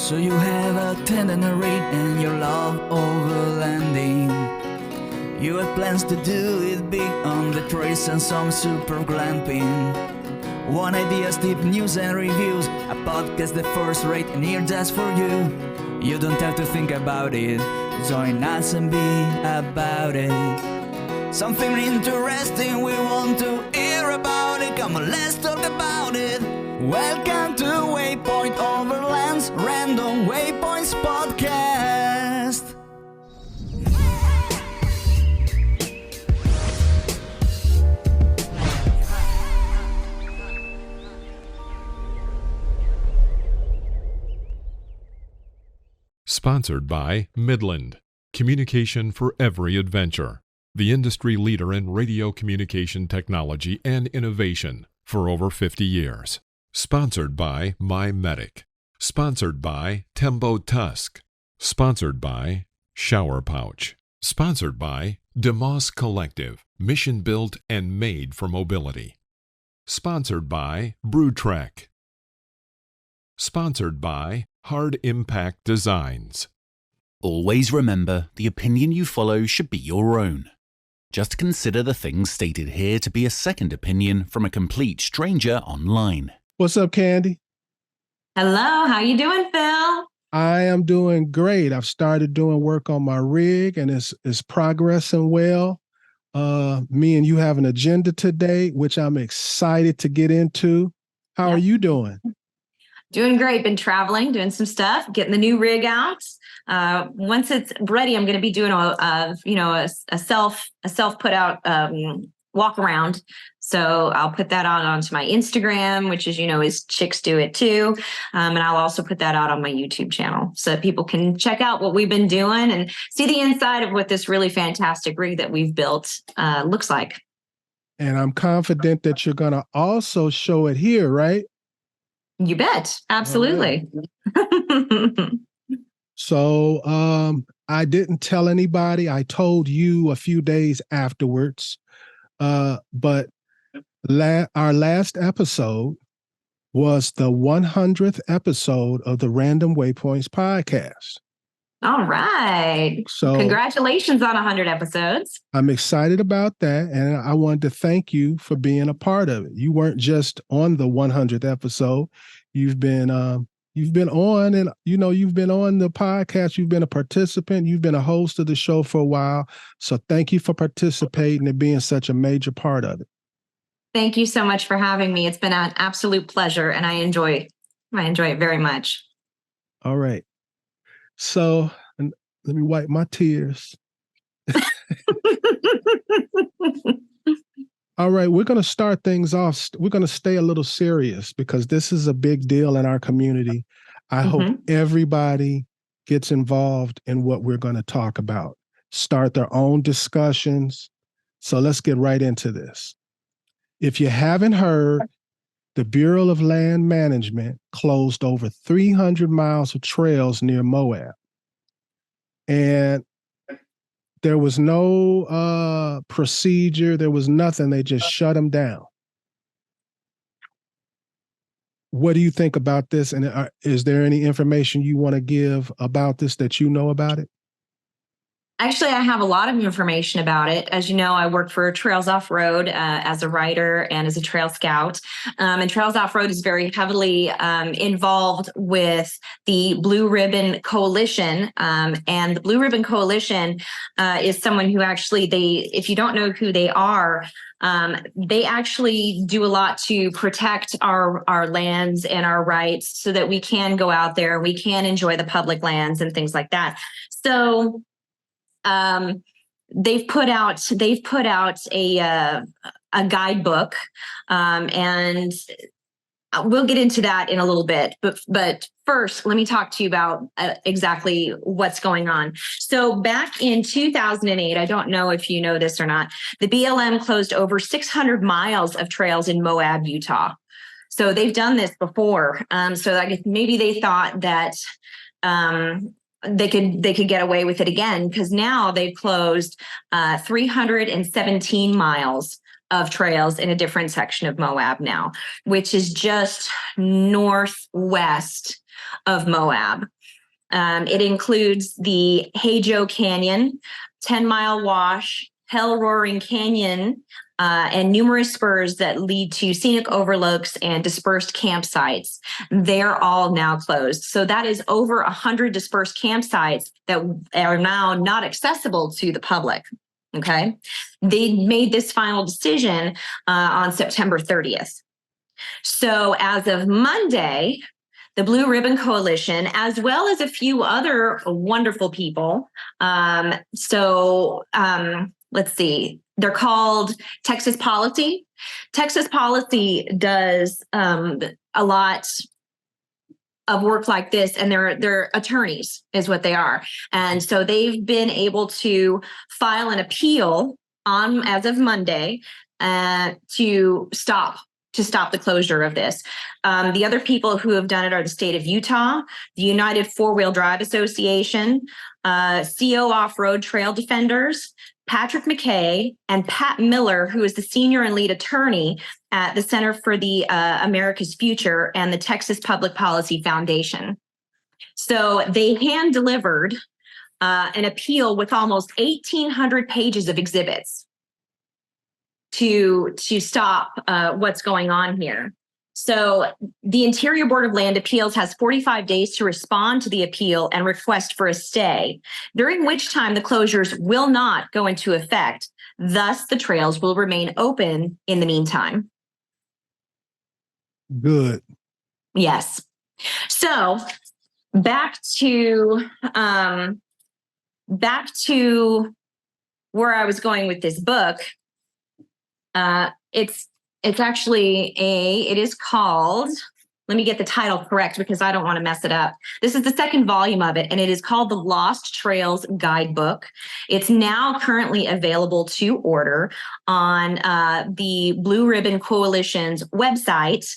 So you have a tender read and you love overlanding. You have plans to do it big on the trails and some super glamping. One ideas, deep news and reviews, a podcast the first rate and here just for you. You don't have to think about it, join us and be about it. Something interesting we want to hear about it, come on let's talk about it. Welcome to Waypoint Overland's Random Waypoints podcast. Sponsored by Midland, communication for every adventure. The industry leader in radio communication technology and innovation for over 50 years. Sponsored by MyMedic. Sponsored by Tembo Tusk. Sponsored by Shower Pouch. Sponsored by DeMoss Collective, mission built and made for mobility. Sponsored by BruTrek. Sponsored by Hard Impact Designs. Always remember, the opinion you follow should be your own. Just consider the things stated here to be a second opinion from a complete stranger online. What's up, Candy? Hello, how you doing, Phil? I am doing great. I've started doing work on my rig and it's progressing well. Me and you have an agenda today, which I'm excited to get into. How are you doing? Doing great. Been traveling, doing some stuff, getting the new rig out. Once it's ready, I'm going to be doing a self put out walk around. So I'll put that out onto my Instagram, which is Chicks Do It Too. And I'll also put that out on my YouTube channel so that people can check out what we've been doing and see the inside of what this really fantastic rig that we've built looks like. And I'm confident that you're going to also show it here, right? You bet. Absolutely. Right. So I didn't tell anybody. I told you a few days afterwards. But our last episode was the 100th episode of the Random Waypoints podcast. All right. So congratulations on 100 episodes. I'm excited about that. And I wanted to thank you for being a part of it. You weren't just on the 100th episode. You've been on and, you've been on the podcast. You've been a participant. You've been a host of the show for a while. So thank you for participating and being such a major part of it. Thank you so much for having me. It's been an absolute pleasure and I enjoy it very much. All right. So let me wipe my tears. All right, we're going to start things off. We're going to stay a little serious because this is a big deal in our community. I hope everybody gets involved in what we're going to talk about, start their own discussions. So let's get right into this. If you haven't heard, the Bureau of Land Management closed over 300 miles of trails near Moab. And there was no procedure. There was nothing. They just shut them down. What do you think about this? And is there any information you want to give about this that you know about it? Actually, I have a lot of information about it. As you know, I work for Trails Off-Road as a writer and as a trail scout. And Trails Off-Road is very heavily involved with the Blue Ribbon Coalition. And the Blue Ribbon Coalition is someone who actually, if you don't know who they are, they actually do a lot to protect our lands and our rights so that we can go out there, we can enjoy the public lands and things like that. So they've put out a guidebook, and we'll get into that in a little bit. But first, let me talk to you about exactly what's going on. So back in 2008, I don't know if you know this or not, the BLM closed over 600 miles of trails in Moab, Utah. So they've done this before. So I guess maybe they thought that they could get away with it again, because now they've closed 317 miles of trails in a different section of Moab now, which is just northwest of Moab. It includes the Hajo Canyon, 10-mile wash, Hell Roaring Canyon, and numerous spurs that lead to scenic overlooks and dispersed campsites. They're all now closed. So that is over 100 dispersed campsites that are now not accessible to the public. Okay. They made this final decision on September 30th. So as of Monday, the Blue Ribbon Coalition, as well as a few other wonderful people. Let's see. They're called Texas Policy. Texas Policy does a lot of work like this, and they're attorneys is what they are. And so they've been able to file an appeal as of Monday to stop the closure of this. The other people who have done it are the state of Utah, the United Four-Wheel Drive Association, CO Off-Road Trail Defenders, Patrick McKay, and Pat Miller, who is the senior and lead attorney at the Center for the America's Future and the Texas Public Policy Foundation. So they hand-delivered an appeal with almost 1,800 pages of exhibits to stop what's going on here. So the Interior Board of Land Appeals has 45 days to respond to the appeal and request for a stay, during which time the closures will not go into effect. Thus, the trails will remain open in the meantime. Good. Yes. So back to where I was going with this book. It's actually it is called, let me get the title correct because I don't want to mess it up. This is the second volume of it, and it is called The Lost Trails Guidebook. It's now currently available to order on the Blue Ribbon Coalition's website.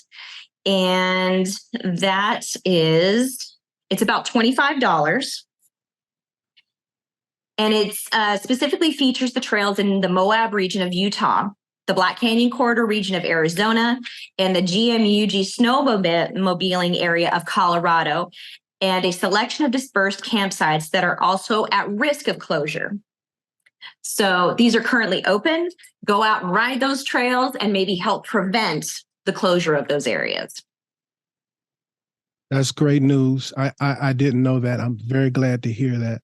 And it's about $25. And it specifically features the trails in the Moab region of Utah, the Black Canyon Corridor region of Arizona, and the GMUG snowmobiling area of Colorado, and a selection of dispersed campsites that are also at risk of closure. So these are currently open. Go out and ride those trails and maybe help prevent the closure of those areas. That's great news. I didn't know that. I'm very glad to hear that.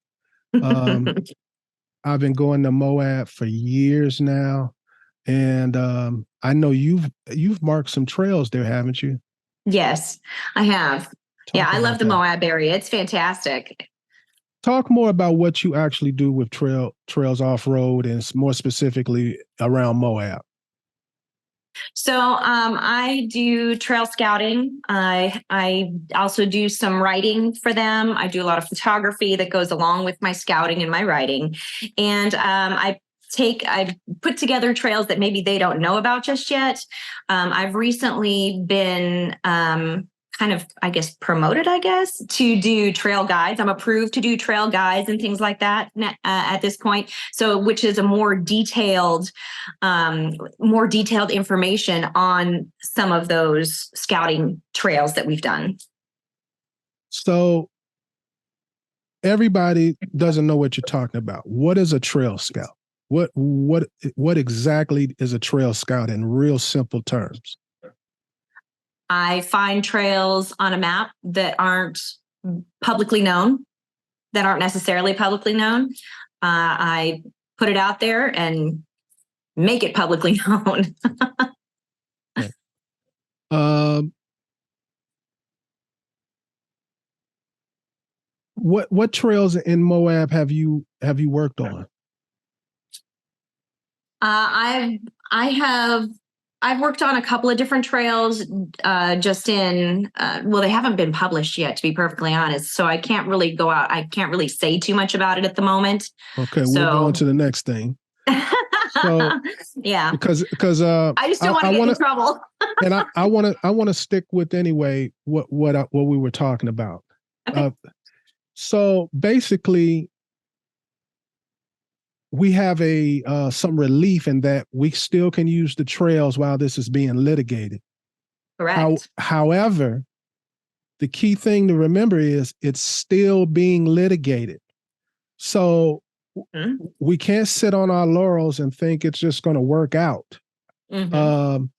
I've been going to Moab for years now. And I know you've marked some trails there, haven't you? Yes, I have. I love the Moab area. It's fantastic. Talk more about what you actually do with trails off-road, and more specifically around Moab. So I do trail scouting. I also do some writing for them. I do a lot of photography that goes along with my scouting and my writing. And I put together trails that maybe they don't know about just yet. I've recently been promoted, to do trail guides. I'm approved to do trail guides and things like that at this point. So, which is a more detailed information on some of those scouting trails that we've done. So everybody doesn't know what you're talking about. What is a trail scout? What exactly is a trail scout in real simple terms? I find trails on a map that aren't publicly known, that aren't necessarily publicly known. I put it out there and make it publicly known. What trails in Moab have you worked on? I've worked on a couple of different trails, they haven't been published yet, to be perfectly honest. So I can't really go out. I can't really say too much about it at the moment. Okay, we'll go on to the next thing. So, yeah, because I just don't want to get in trouble. And I want to stick with anyway what we were talking about. Okay. So basically, we have some relief in that we still can use the trails while this is being litigated. Correct. However, the key thing to remember is it's still being litigated. So we can't sit on our laurels and think it's just going to work out. And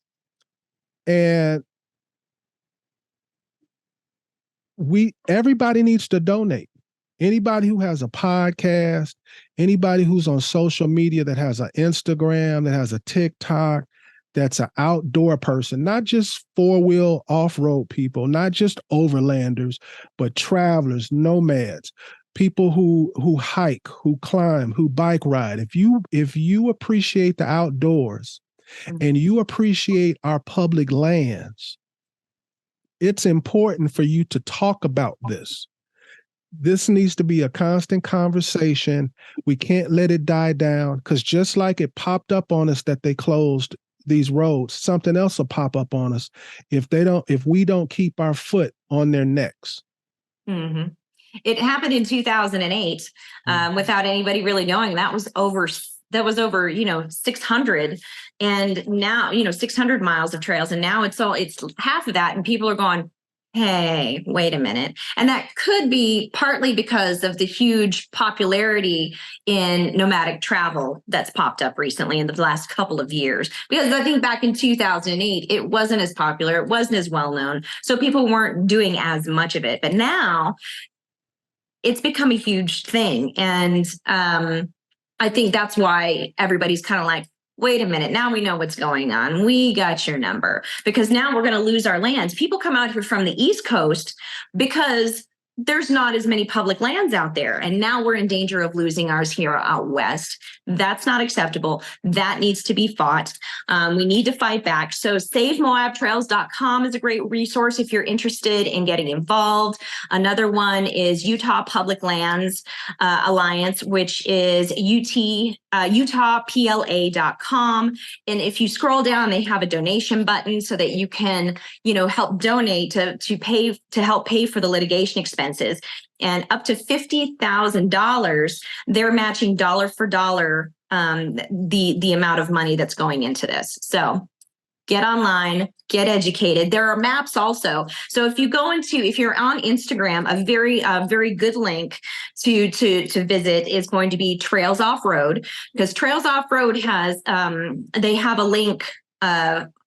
everybody needs to donate. Anybody who has a podcast, anybody who's on social media, that has an Instagram, that has a TikTok, that's an outdoor person, not just four-wheel off-road people, not just overlanders, but travelers, nomads, people who hike, who climb, who bike ride. If you appreciate the outdoors and you appreciate our public lands, it's important for you to talk about this. This needs to be a constant conversation. We can't let it die down, because just like it popped up on us that they closed these roads, something else will pop up on us if we don't keep our foot on their necks. It happened in 2008 without anybody really knowing. That was over 600, and now 600 miles of trails, and now it's half of that, and people are going, hey, wait a minute. And that could be partly because of the huge popularity in nomadic travel that's popped up recently in the last couple of years. Because I think back in 2008, it wasn't as popular, it wasn't as well known, so people weren't doing as much of it. But now it's become a huge thing. And I think that's why everybody's kind of like, wait a minute, now we know what's going on. We got your number, because now we're going to lose our lands. People come out here from the East Coast because there's not as many public lands out there. And now we're in danger of losing ours here out west. That's not acceptable. That needs to be fought. We need to fight back. So SaveMoabTrails.com is a great resource if you're interested in getting involved. Another one is Utah Public Lands Alliance, which is utahpla.com. And if you scroll down, they have a donation button so that you can, help donate to help pay for the litigation expenses. And up to $50,000, they're matching dollar for dollar the amount of money that's going into this. So get online, get educated. There are maps also. So if you're on Instagram, a very good link to visit is going to be Trails Off-Road, because Trails Off-Road has they have a link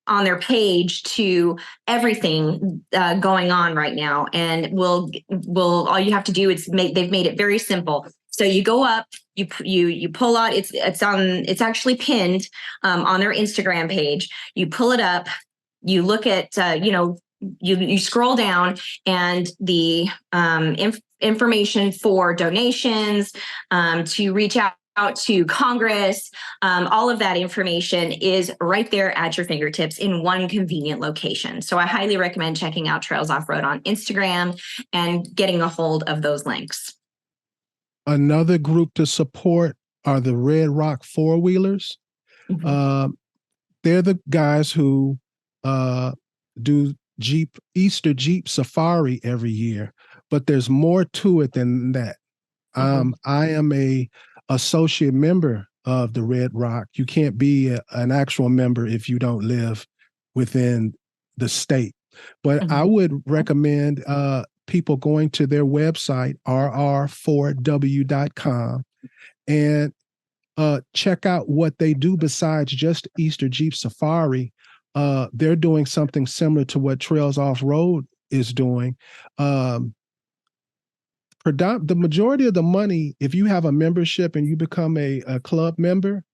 on their page to everything going on right now. And will all you have to do is they've made it very simple. So you go up, you pull out, it's actually pinned on their Instagram page. You pull it up, you look at, you scroll down, and the information for donations, to reach out to Congress, all of that information is right there at your fingertips in one convenient location. So I highly recommend checking out Trails Off-Road on Instagram and getting a hold of those links. Another group to support are the Red Rock four-wheelers. They're the guys who do Easter Jeep Safari every year, but there's more to it than that. I am a associate member of the Red Rock. You can't be an actual member if you don't live within the state. But I would recommend people going to their website, rr4w.com, and check out what they do besides just Easter Jeep Safari. They're doing something similar to what Trails Off-Road is doing. The majority of the money, if you have a membership and you become a club member,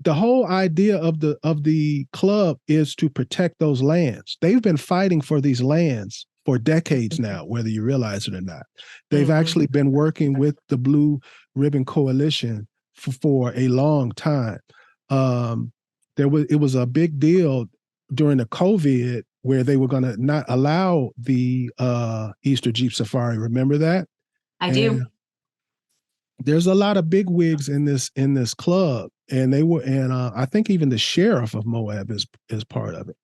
the whole idea of the club is to protect those lands. They've been fighting for these lands for decades now, whether you realize it or not. They've actually been working with the Blue Ribbon Coalition for a long time. It was a big deal during the COVID where they were going to not allow the Easter Jeep Safari. Remember that? I do. There's a lot of big wigs in this club, and I think even the sheriff of Moab is part of it.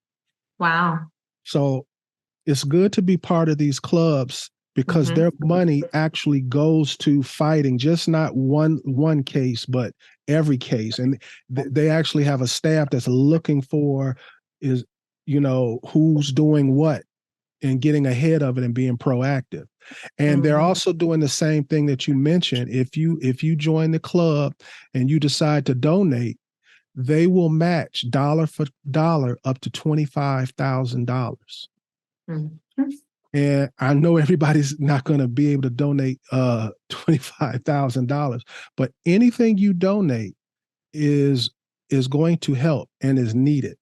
Wow. So it's good to be part of these clubs, because their money actually goes to fighting just not one case, but every case. And they actually have a staff that's looking for who's doing what and getting ahead of it and being proactive. And they're also doing the same thing that you mentioned. If you join the club and you decide to donate, they will match dollar for dollar up to $25,000. And I know everybody's not going to be able to donate $25,000, but anything you donate is going to help and is needed.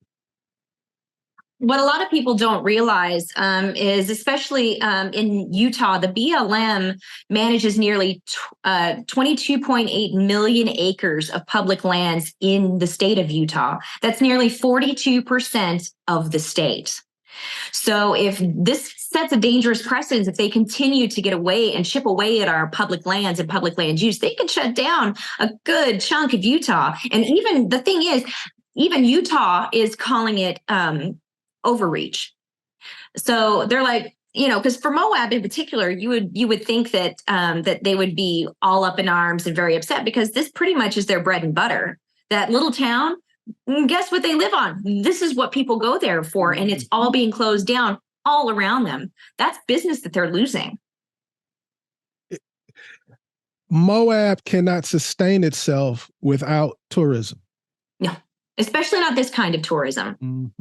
What a lot of people don't realize is, especially in Utah, the BLM manages nearly 22.8 million acres of public lands in the state of Utah. That's nearly 42% of the state. So if this sets a dangerous precedent, if they continue to get away and chip away at our public lands and public land use, they can shut down a good chunk of Utah. And even the thing is, even Utah is calling it overreach. So they're like, you know, because for Moab in particular, you would think that that they would be all up in arms and very upset, because this pretty much is their bread and butter. That little town, guess what they live on? This is what people go there for, and it's all being closed down all around them. That's business that they're losing. Moab cannot sustain itself without tourism. No, especially not this kind of tourism.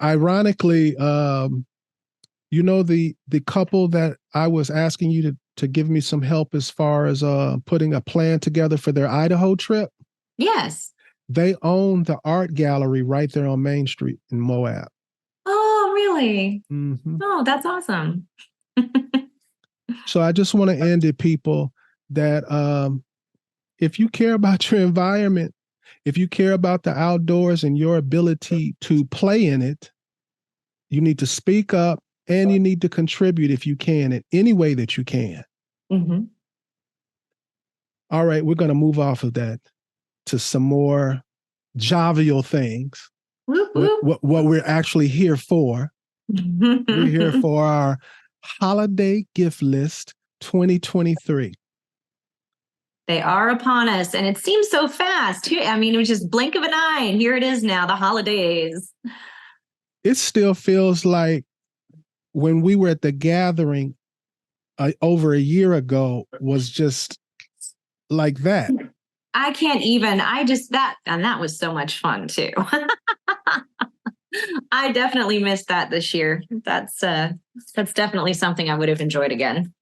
Ironically, you know, the couple that I was asking you to give me some help as far as putting a plan together for their Idaho trip. Yes. They own the art gallery right there on Main Street in Moab. Oh, really? Oh, that's awesome. So I just want to end it, people, that if you care about your environment, if you care about the outdoors and your ability to play in it, you need to speak up and you need to contribute if you can in any way that you can. All right, we're going to move off of that to some more jovial things. What we're actually here for. We're here for our Holiday Gift List 2023. They are upon us, and it seems so fast. I mean, it was just blink of an eye, and here it is now, the holidays. It still feels like when we were at the gathering over a year ago was just like that. I can't even, and that was so much fun too. I definitely missed that this year. That's definitely something I would have enjoyed again.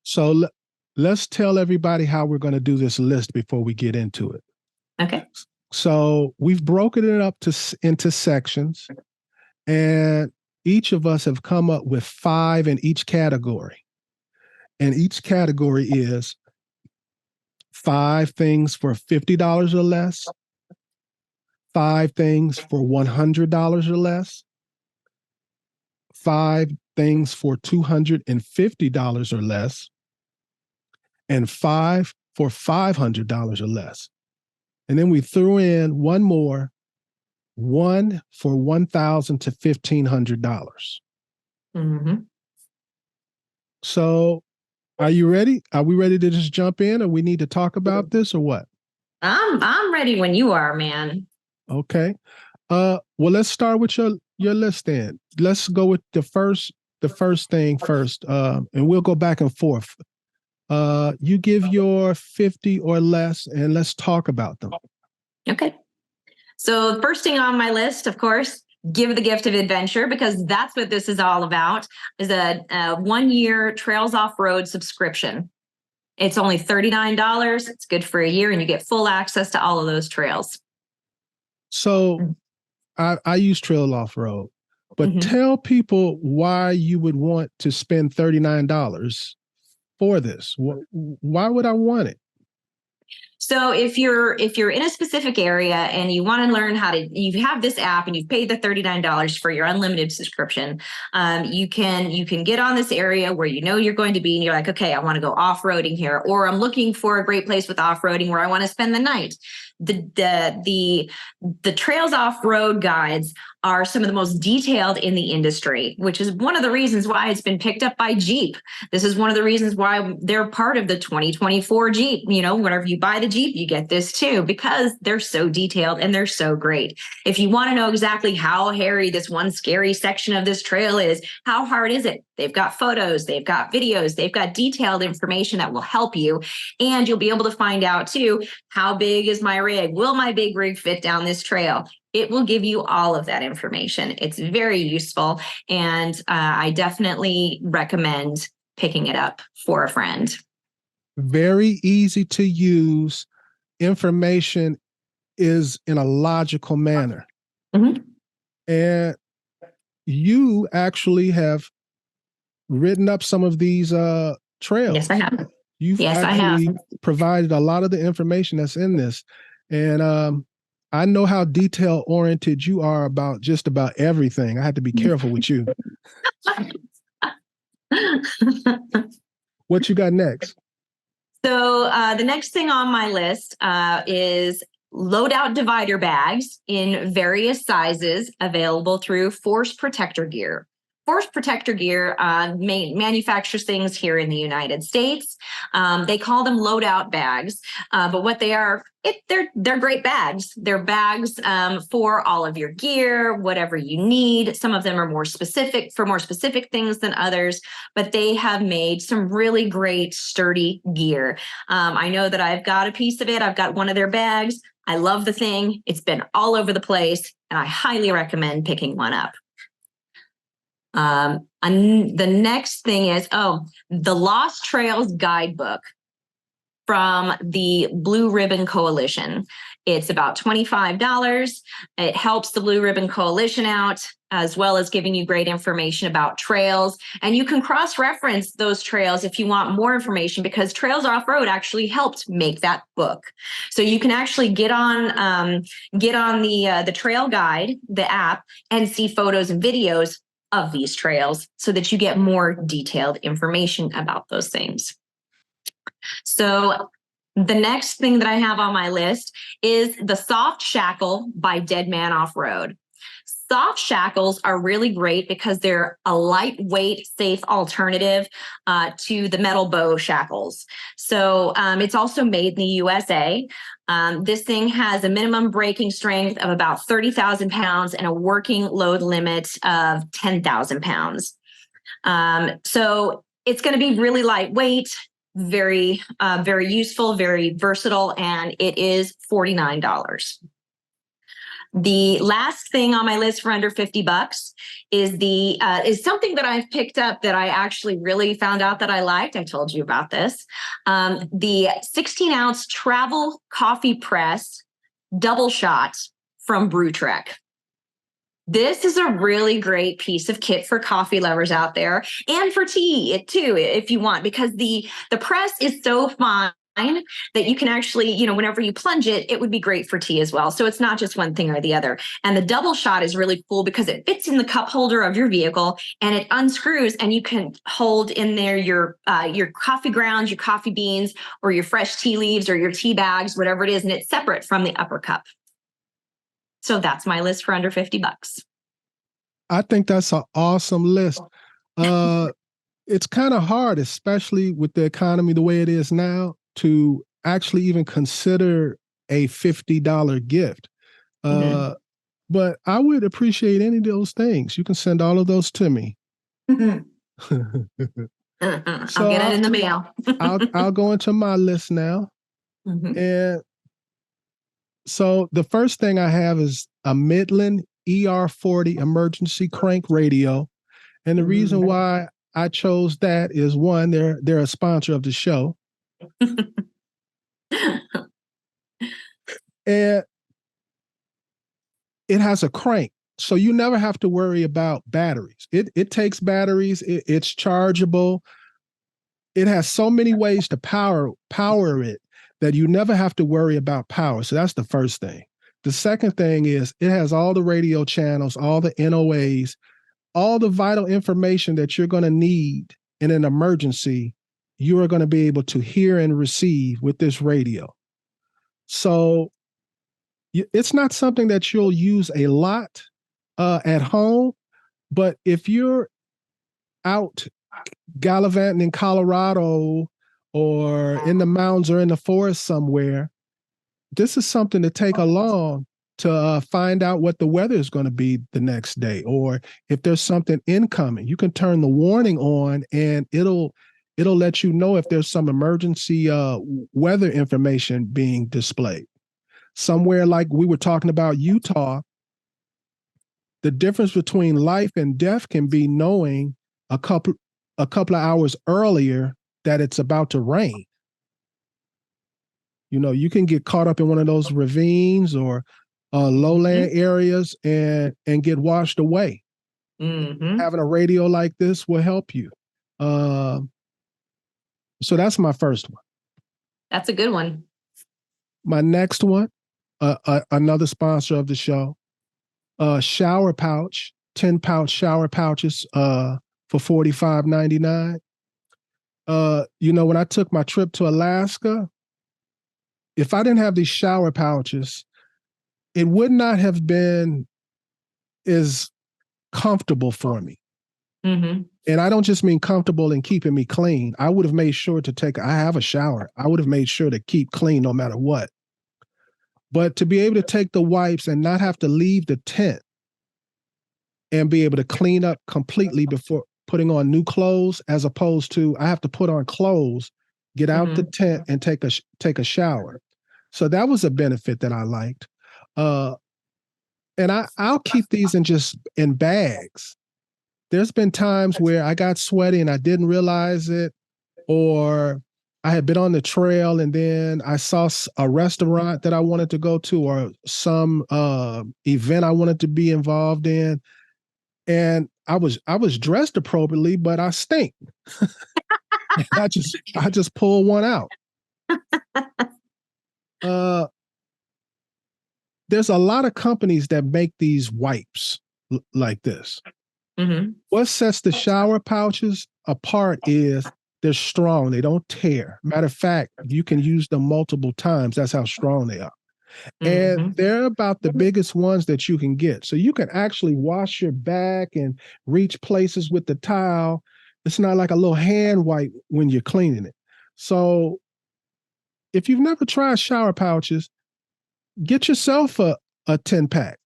So let's tell everybody how we're going to do this list before we get into it. Okay. So we've broken it up into sections, and each of us have come up with 5 in each category. And each category is 5 things for $50 or less, 5 things for $100 or less, 5 things for $250 or less, and 5 for $500 or less. And then we threw in one more, 1 for $1,000 to $1,500. So are you ready? Are we ready to just jump in, or we need to talk about this, or what? I'm ready when you are, man. Okay. Well, let's start with your list then. Let's go with the first thing first, and we'll go back and forth. You give your 50 or less, and let's talk about them. Okay. So the first thing on my list, of course, give the gift of adventure, because that's what this is all about, is a 1-year Trails Off-Road subscription. It's only $39. It's good for a year, and you get full access to all of those trails. So I use Trail Off-Road, but tell people why you would want to spend $39 for this. Why would I want it? So if you're in a specific area and you want to learn you have this app and you've paid the $39 for your unlimited subscription, you can get on this area where you know you're going to be, and you're like, okay, I want to go off-roading here, or I'm looking for a great place with off-roading where I want to spend the night. The Trails Off-Road guides are some of the most detailed in the industry, which is one of the reasons why it's been picked up by Jeep. This is one of the reasons why they're part of the 2024 Jeep. You know, whenever you buy the Jeep, you get this too, because they're so detailed and they're so great. If you want to know exactly how hairy this one scary section of this trail is, how hard is it? They've got photos, they've got videos, they've got detailed information that will help you. And you'll be able to find out too, how big is my rig? Will my big rig fit down this trail? It will give you all of that information. It's very useful. And I definitely recommend picking it up for a friend. Very easy to use. Information is in a logical manner. Mm-hmm. And you actually have written up some of these trails. Yes, I have. You've actually provided a lot of the information that's in this. And I know how detail oriented you are about just about everything. I have to be careful with you. What you got next? So the next thing on my list is loadout divider bags in various sizes available through FORCEPROTECTOR Gear. FORCEPROTECTOR Gear manufactures things here in the United States. They call them loadout bags, but what they are, they're great bags. They're bags for all of your gear, whatever you need. Some of them are more specific things than others, but they have made some really great sturdy gear. I know that I've got a piece of it. I've got one of their bags. I love the thing. It's been all over the place, and I highly recommend picking one up. And the next thing is, the Lost Trails Guidebook from the Blue Ribbon Coalition. It's about $25. It helps the Blue Ribbon Coalition out, as well as giving you great information about trails. And you can cross-reference those trails if you want more information, because Trails Off-Road actually helped make that book. So you can actually get on the Trail Guide, the app, and see photos and videos of these trails so that you get more detailed information about those things. So the next thing that I have on my list is the Soft Shackle by DEADMAN Off-Road. Soft shackles are really great because they're a lightweight, safe alternative to the metal bow shackles. So it's also made in the USA. This thing has a minimum braking strength of about 30,000 pounds and a working load limit of 10,000 pounds. So it's going to be really lightweight, very useful, very versatile, and it is $49. The last thing on my list for under $50 is something that I've picked up that I actually really found out that I liked. I told you about this. The 16-ounce travel coffee press double shot from BruTrek. This is a really great piece of kit for coffee lovers out there, and for tea too, if you want, because the press is so fine that you can actually, whenever you plunge it, it would be great for tea as well. So it's not just one thing or the other. And the double shot is really cool because it fits in the cup holder of your vehicle and it unscrews, and you can hold in there your coffee grounds, your coffee beans, or your fresh tea leaves, or your tea bags, whatever it is. And it's separate from the upper cup. So that's my list for under $50. I think that's an awesome list. It's kind of hard, especially with the economy the way it is now, to actually even consider a $50 gift. But I would appreciate any of those things. You can send all of those to me. I'll get it in the mail. I'll go into my list now. And so the first thing I have is a Midland ER40 emergency crank radio. And the reason why I chose that is, one, they're a sponsor of the show. And it has a crank, so you never have to worry about batteries. It takes batteries. It's chargeable. It has so many ways to power it that you never have to worry about power. So that's the first thing. The second thing is it has all the radio channels, all the NOAs, all the vital information that you're going to need in an emergency. You are going to be able to hear and receive with this radio. So it's not something that you'll use a lot at home, but if you're out gallivanting in Colorado or in the mountains or in the forest somewhere, this is something to take along to find out what the weather is going to be the next day, or if there's something incoming. You can turn the warning on, and it'll let you know if there's some emergency weather information being displayed. Somewhere like we were talking about Utah, the difference between life and death can be knowing a couple of hours earlier that it's about to rain. You know, you can get caught up in one of those ravines or lowland areas and get washed away. Having a radio like this will help you. So that's my first one. That's a good one. My next one, another sponsor of the show, shower pouch, 10-pouch shower pouches for $45.99. You know, when I took my trip to Alaska, if I didn't have these shower pouches, it would not have been as comfortable for me. And I don't just mean comfortable in keeping me clean. I would have made sure I have a shower. I would have made sure to keep clean no matter what. But to be able to take the wipes and not have to leave the tent and be able to clean up completely before putting on new clothes, as opposed to I have to put on clothes, get out the tent and take a shower. So that was a benefit that I liked. And I'll keep these in bags. There's been times where I got sweaty and I didn't realize it, or I had been on the trail and then I saw a restaurant that I wanted to go to, or some event I wanted to be involved in, and I was dressed appropriately, but I stink. I just pulled one out. There's a lot of companies that make these wipes like this. What sets the shower pouches apart is they're strong. They don't tear. Matter of fact, you can use them multiple times. That's how strong they are. And they're about the biggest ones that you can get. So you can actually wash your back and reach places with the towel. It's not like a little hand wipe when you're cleaning it. So if you've never tried shower pouches, get yourself a 10-pack.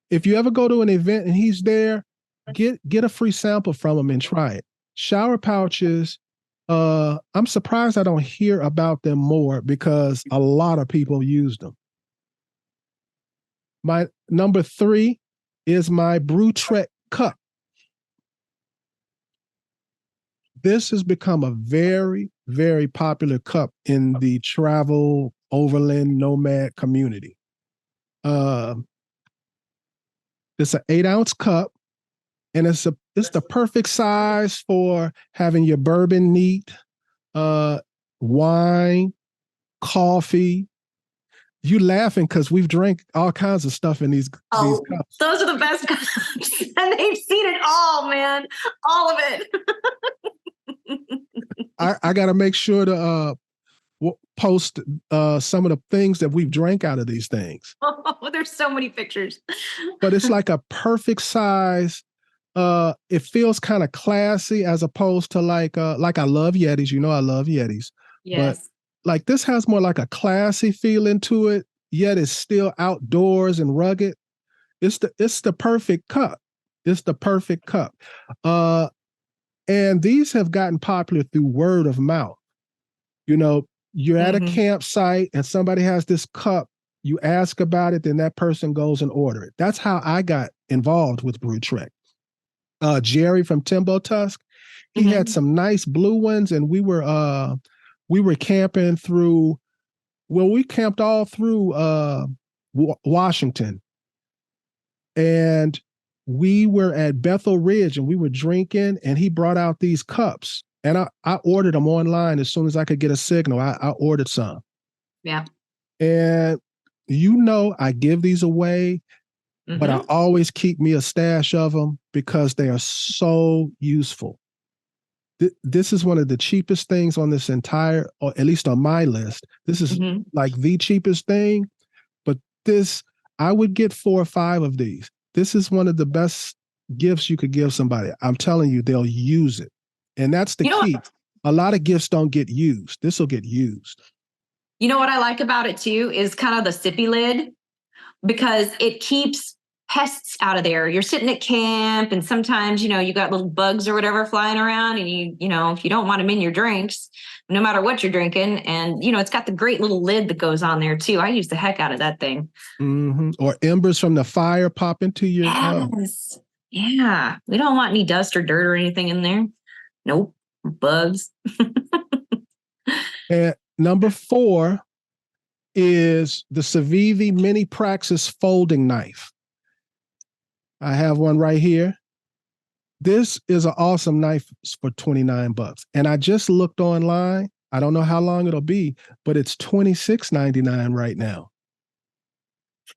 If you ever go to an event and he's there, get a free sample from him and try it. Shower pouches, I'm surprised I don't hear about them more because a lot of people use them. My number 3 is my BruTrek cup. This has become a very, very popular cup in the travel overland nomad community. It's an 8-ounce cup, and it's the perfect size for having your bourbon neat, wine, coffee. You laughing because we've drank all kinds of stuff in these cups. Those are the best cups, and they've seen it all, man, all of it. I got to make sure to post some of the things that we've drank out of these things. Oh, there's so many pictures. But it's like a perfect size. It feels kind of classy as opposed to like I love Yetis. You know I love Yetis. Yes. But like this has more like a classy feeling to it, yet it's still outdoors and rugged. It's the perfect cup. It's the perfect cup. And these have gotten popular through word of mouth. You know, you're at a campsite and somebody has this cup, you ask about it, then that person goes and order it. That's how I got involved with BruTrek. Jerry from Timbo Tusk, he had some nice blue ones, and we were camping through, we camped all through Washington. And we were at Bethel Ridge and we were drinking, and he brought out these cups. And I ordered them online as soon as I could get a signal. I ordered some. Yeah. And I give these away, but I always keep me a stash of them because they are so useful. This is one of the cheapest things on this entire, or at least on my list. This is like the cheapest thing, but I would get 4 or 5 of these. This is one of the best gifts you could give somebody. I'm telling you, they'll use it. And that's the key. A lot of gifts don't get used. This will get used. You know what I like about it too is kind of the sippy lid, because it keeps pests out of there. You're sitting at camp and sometimes, you got little bugs or whatever flying around, and you don't want them in your drinks, no matter what you're drinking. And, it's got the great little lid that goes on there too. I use the heck out of that thing. Mm-hmm. Or embers from the fire pop into your... Yes. Yeah. We don't want any dust or dirt or anything in there. Nope. Bugs. And number 4 is the CIVIVI Mini Praxis folding knife. I have one right here. This is an awesome knife for $29. And I just looked online. I don't know how long it'll be, but it's $26.99 right now.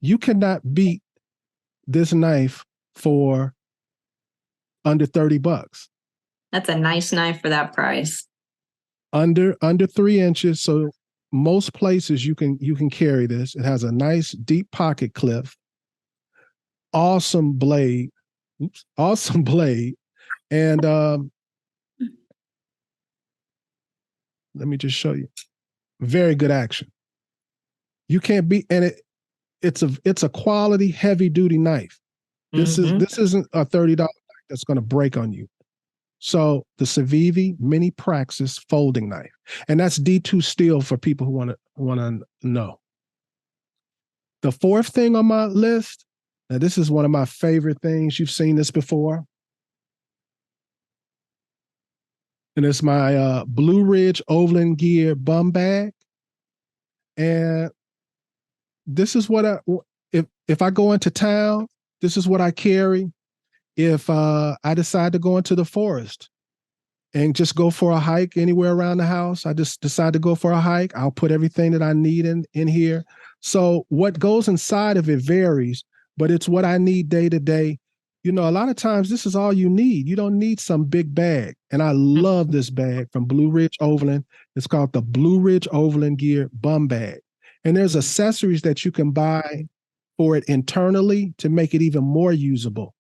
You cannot beat this knife for under $30. That's a nice knife for that price. Under 3 inches. So most places you can carry this. It has a nice deep pocket clip. Awesome blade. Awesome blade. And let me just show you. Very good action. You can't beat, and it's a quality heavy duty knife. This isn't a $30 knife that's going to break on you. So the CIVIVI Mini Praxis folding knife, and that's D2 steel for people who want to know. The 4th thing on my list. Now, this is one of my favorite things. You've seen this before. And it's my Blue Ridge Overland Gear bum bag. And this is what if I go into town, this is what I carry. If I decide to go into the forest and just go for a hike anywhere around the house, I just decide to go for a hike, I'll put everything that I need in here. So what goes inside of it varies, but it's what I need day to day. A lot of times this is all you need. You don't need some big bag. And I love this bag from Blue Ridge Overland. It's called the Blue Ridge Overland Gear bum bag. And there's accessories that you can buy for it internally to make it even more usable.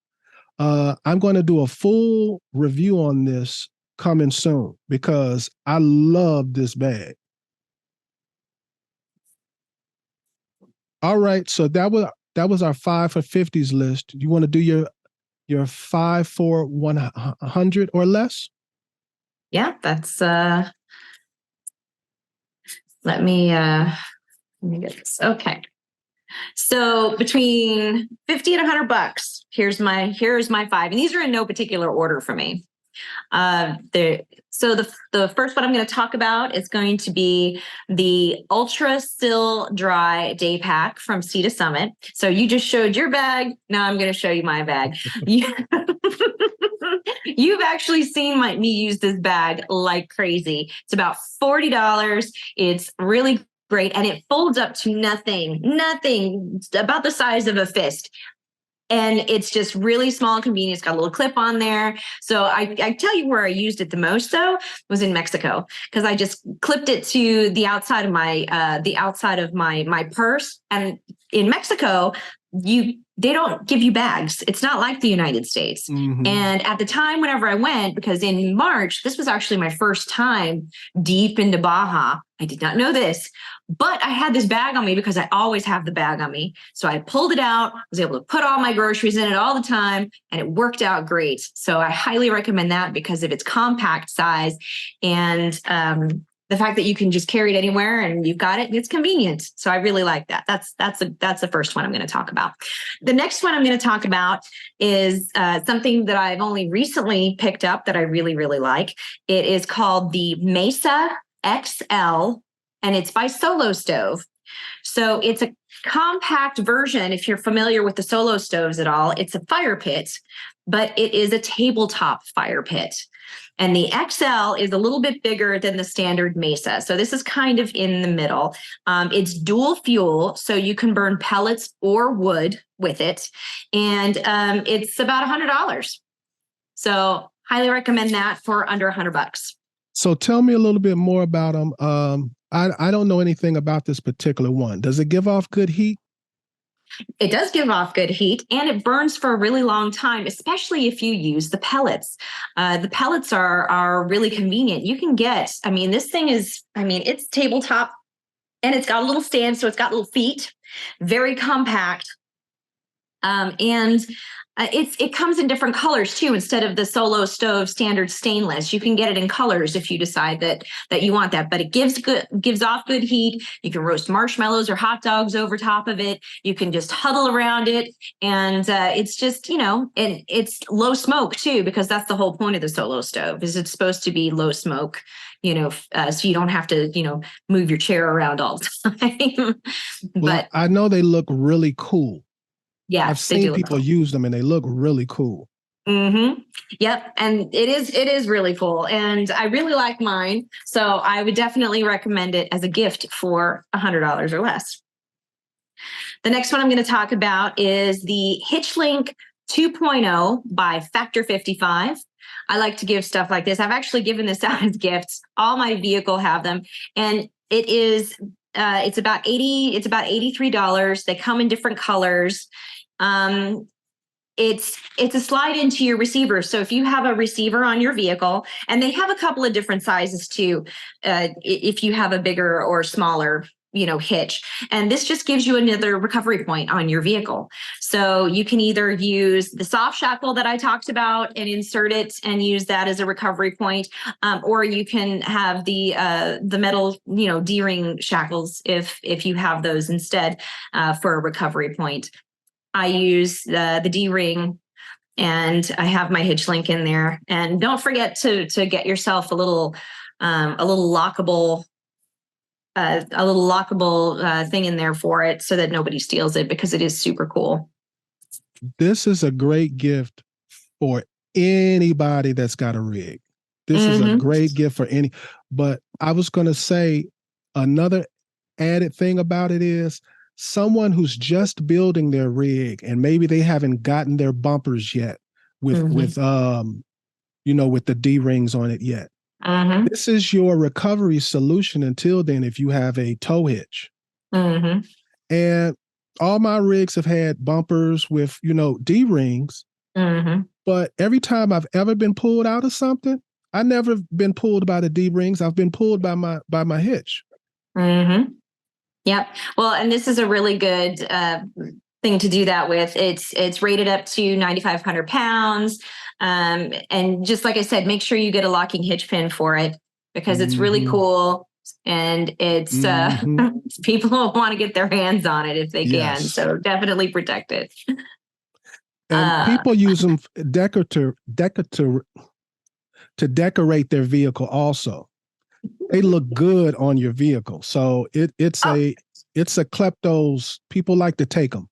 I'm going to do a full review on this coming soon because I love this bag. All right, so that was our 5 for 50s list. You want to do your 5 for 100 or less? Yeah, that's let me get this. Okay. So between 50 and $100, here's my 5. And these are in no particular order for me. So the first one I'm going to talk about is going to be the Ultra Still Dry Day Pack from Sea to Summit. So you just showed your bag. Now I'm going to show you my bag. You've actually seen me use this bag like crazy. It's about $40. It's really great. And it folds up to nothing, about the size of a fist. And it's just really small and convenient. It's got a little clip on there. So I tell you where I used it the most though, was in Mexico, because I just clipped it to the outside of my purse. And in Mexico, they don't give you bags. It's not like the United States. Mm-hmm. And at the time, whenever I went, because in March, this was actually my first time deep into Baja. I did not know this, but I had this bag on me because I always have the bag on me. So I pulled it out, was able to put all my groceries in it all the time, and it worked out great. So I highly recommend that because of its compact size and the fact that you can just carry it anywhere and you've got it and it's convenient. So I really like that. That's the first one I'm going to talk about. The next one I'm going to talk about is something that I've only recently picked up that I really, really like. It is called the Mesa XL, and it's by Solo Stove. So it's a compact version. If you're familiar with the Solo Stoves at all, it's a fire pit, but it is a tabletop fire pit. And the XL is a little bit bigger than the standard Mesa. So this is kind of in the middle. It's dual fuel, so you can burn pellets or wood with it. And it's about $100. So highly recommend that for under $100. So tell me a little bit more about them. I don't know anything about this particular one. Does it give off good heat? It does give off good heat, and it burns for a really long time, especially if you use the pellets. The pellets are really convenient. You can get, this thing is, it's tabletop And it's got a little stand, so it's got little feet, very compact. It comes in different colors too. Instead of the solo stove standard stainless, you can get it in colors if you decide that you want that. But it gives off good heat. You can roast marshmallows or hot dogs over top of it. You can just huddle around it, and it's just, and it's low smoke too, because that's the whole point of the solo stove. Is it's supposed to be low smoke, so you don't have to move your chair around all the time. Well, I know they look really cool. Yeah, I've seen people use them and they look really cool. Mm-hmm. Yep. And it is really cool. And I really like mine. So I would definitely recommend it as a gift for $100 or less. The next one I'm going to talk about is the HitchLink 2.0 by Factor 55. I like to give stuff like this. I've actually given this out as gifts. All my vehicle have them. And it is, it's about $83. They come in different colors. It's a slide into your receiver. So if you have a receiver on your vehicle, and they have a couple of different sizes too, if you have a bigger or smaller, hitch, and this just gives you another recovery point on your vehicle. So you can either use the soft shackle that I talked about and insert it and use that as a recovery point, or you can have the metal, D-ring shackles if you have those instead for a recovery point. I use the D-ring, and I have my HitchLink in there. And don't forget to get yourself a little lockable thing in there for it, so that nobody steals it, because it is super cool. This is a great gift for anybody that's got a rig. This is a great gift for but I was going to say another added thing about it is, someone who's just building their rig and maybe they haven't gotten their bumpers yet with the D-rings on it yet. This is your recovery solution until then, if you have a tow hitch. And all my rigs have had bumpers with, D-rings. But every time I've ever been pulled out of something, I never been pulled by the D-rings. I've been pulled by my hitch. Yep. Well, and this is a really good thing to do that with. It's rated up to 9,500 pounds. And just like I said, make sure you get a locking hitch pin for it, because it's really cool. And it's people want to get their hands on it if they can. So definitely protect it. And people use them to decorate their vehicle also. They look good on your vehicle. So it's a kleptos. People like to take them.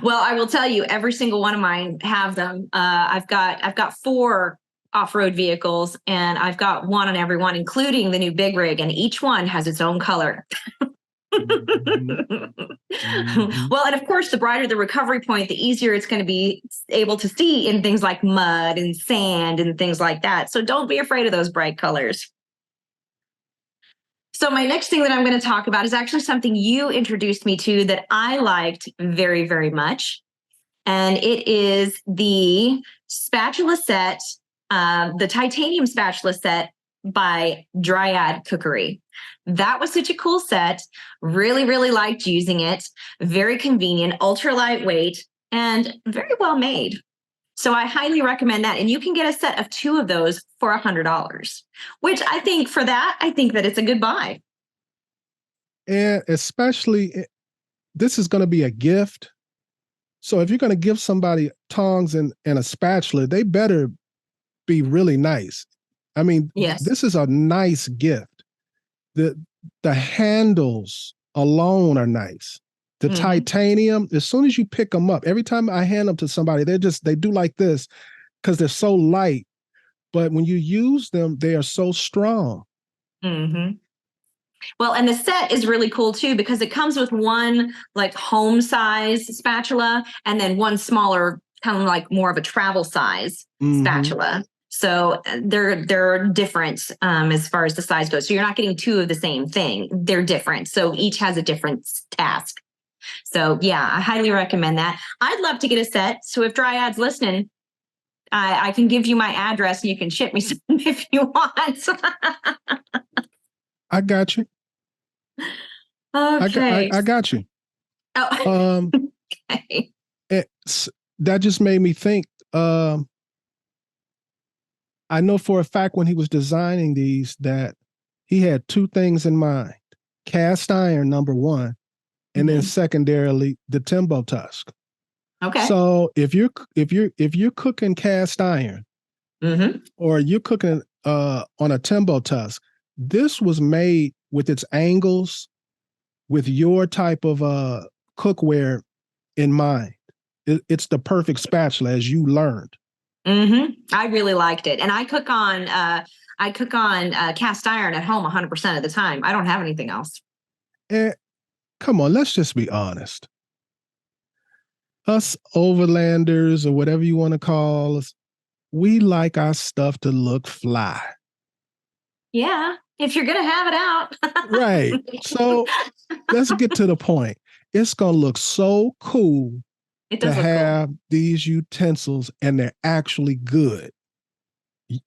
Well, I will tell you, every single one of mine have them. I've got 4 off-road vehicles, and I've got one on every one, including the new big rig, and each one has its own color. Well, and of course, the brighter the recovery point, the easier it's going to be able to see in things like mud and sand and things like that. So don't be afraid of those bright colors. So my next thing that I'm going to talk about is actually something you introduced me to that I liked very, very much. And it is the spatula set, the titanium spatula set by Dryad Cookery. That was such a cool set. Really, really liked using it. Very convenient, ultra lightweight, and very well made. So I highly recommend that. And you can get a set of 2 of those for $100, which I think that it's a good buy. And especially, this is going to be a gift. So if you're going to give somebody tongs and a spatula, they better be really nice. I mean, This is a nice gift. The handles alone are nice. The titanium, as soon as you pick them up, every time I hand them to somebody, they do like this because they're so light. But when you use them, they are so strong. Well, and the set is really cool too, because it comes with one like home size spatula and then one smaller, kind of like more of a travel size spatula. So they're different as far as the size goes. So you're not getting 2 of the same thing. They're different. So each has a different task. So yeah, I highly recommend that. I'd love to get a set. So if Dryad's listening, I can give you my address and you can ship me some if you want. I got you. Okay. I got you. Oh. Okay. That just made me think. I know for a fact when he was designing these that he had two things in mind: cast iron, number one, and then secondarily the timbo tusk. Okay. So if you're cooking cast iron, or you're cooking on a timbo tusk, this was made with its angles, with your type of cookware in mind. It's the perfect spatula, as you learned. I really liked it, and I cook on cast iron at home 100% of the time. I don't have anything else. Come on, let's just be honest. Us overlanders, or whatever you want to call us, we like our stuff to look fly. Yeah, if you're gonna have it out. Right. So let's get to the point. It's gonna look so cool to have these utensils, and they're actually good.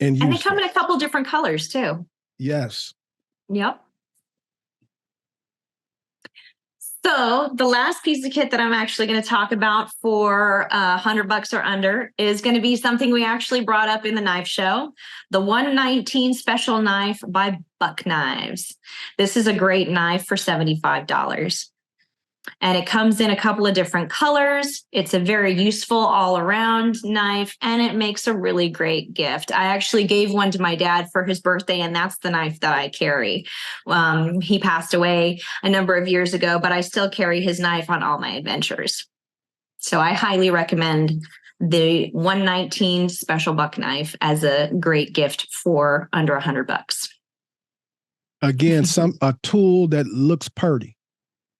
And they come in a couple different colors too. Yes. Yep. So the last piece of kit that I'm actually going to talk about for $100 or under is going to be something we actually brought up in the knife show, the 119 special knife by Buck Knives. This is a great knife for $75. And it comes in a couple of different colors. It's a very useful all-around knife, and it makes a really great gift. I actually gave one to my dad for his birthday, and that's the knife that I carry. He passed away a number of years ago, but I still carry his knife on all my adventures. So I highly recommend the 119 special Buck knife as a great gift for under $100. Again, a tool that looks pretty.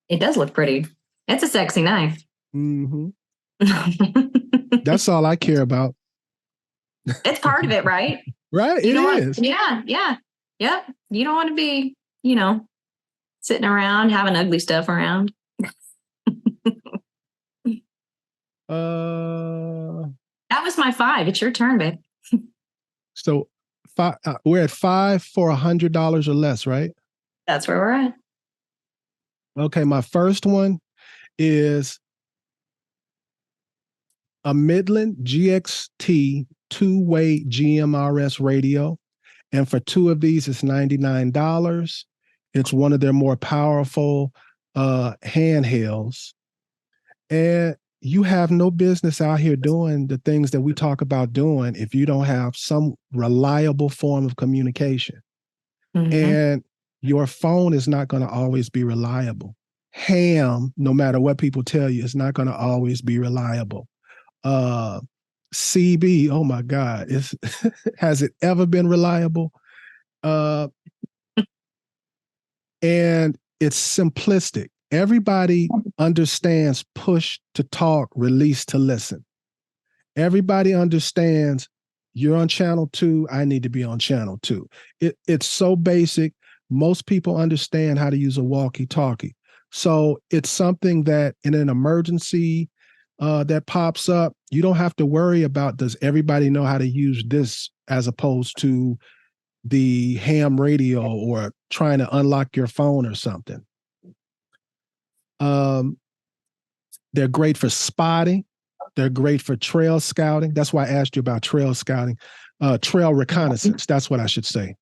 It does look pretty. It's a sexy knife. That's all I care about. It's part of it, right? Right. It is. Yeah. Yep. You don't want to be, sitting around having ugly stuff around. That was my 5. It's your turn, babe. So we're at 5 for $100 or less, right? That's where we're at. Okay, my first one is a Midland GXT 2-way GMRS radio. And for 2 of these, it's $99. It's one of their more powerful handhelds. And you have no business out here doing the things that we talk about doing if you don't have some reliable form of communication. And your phone is not going to always be reliable. Ham, no matter what people tell you, is not going to always be reliable. CB, oh my God, has it ever been reliable? And it's simplistic. Everybody understands push to talk, release to listen. Everybody understands you're on channel 2, I need to be on channel 2. It's so basic. Most people understand how to use a walkie-talkie. So it's something that in an emergency that pops up, you don't have to worry about, does everybody know how to use this, as opposed to the ham radio or trying to unlock your phone or something. They're great for spotting. They're great for trail scouting. That's why I asked you about trail scouting. Trail reconnaissance, that's what I should say.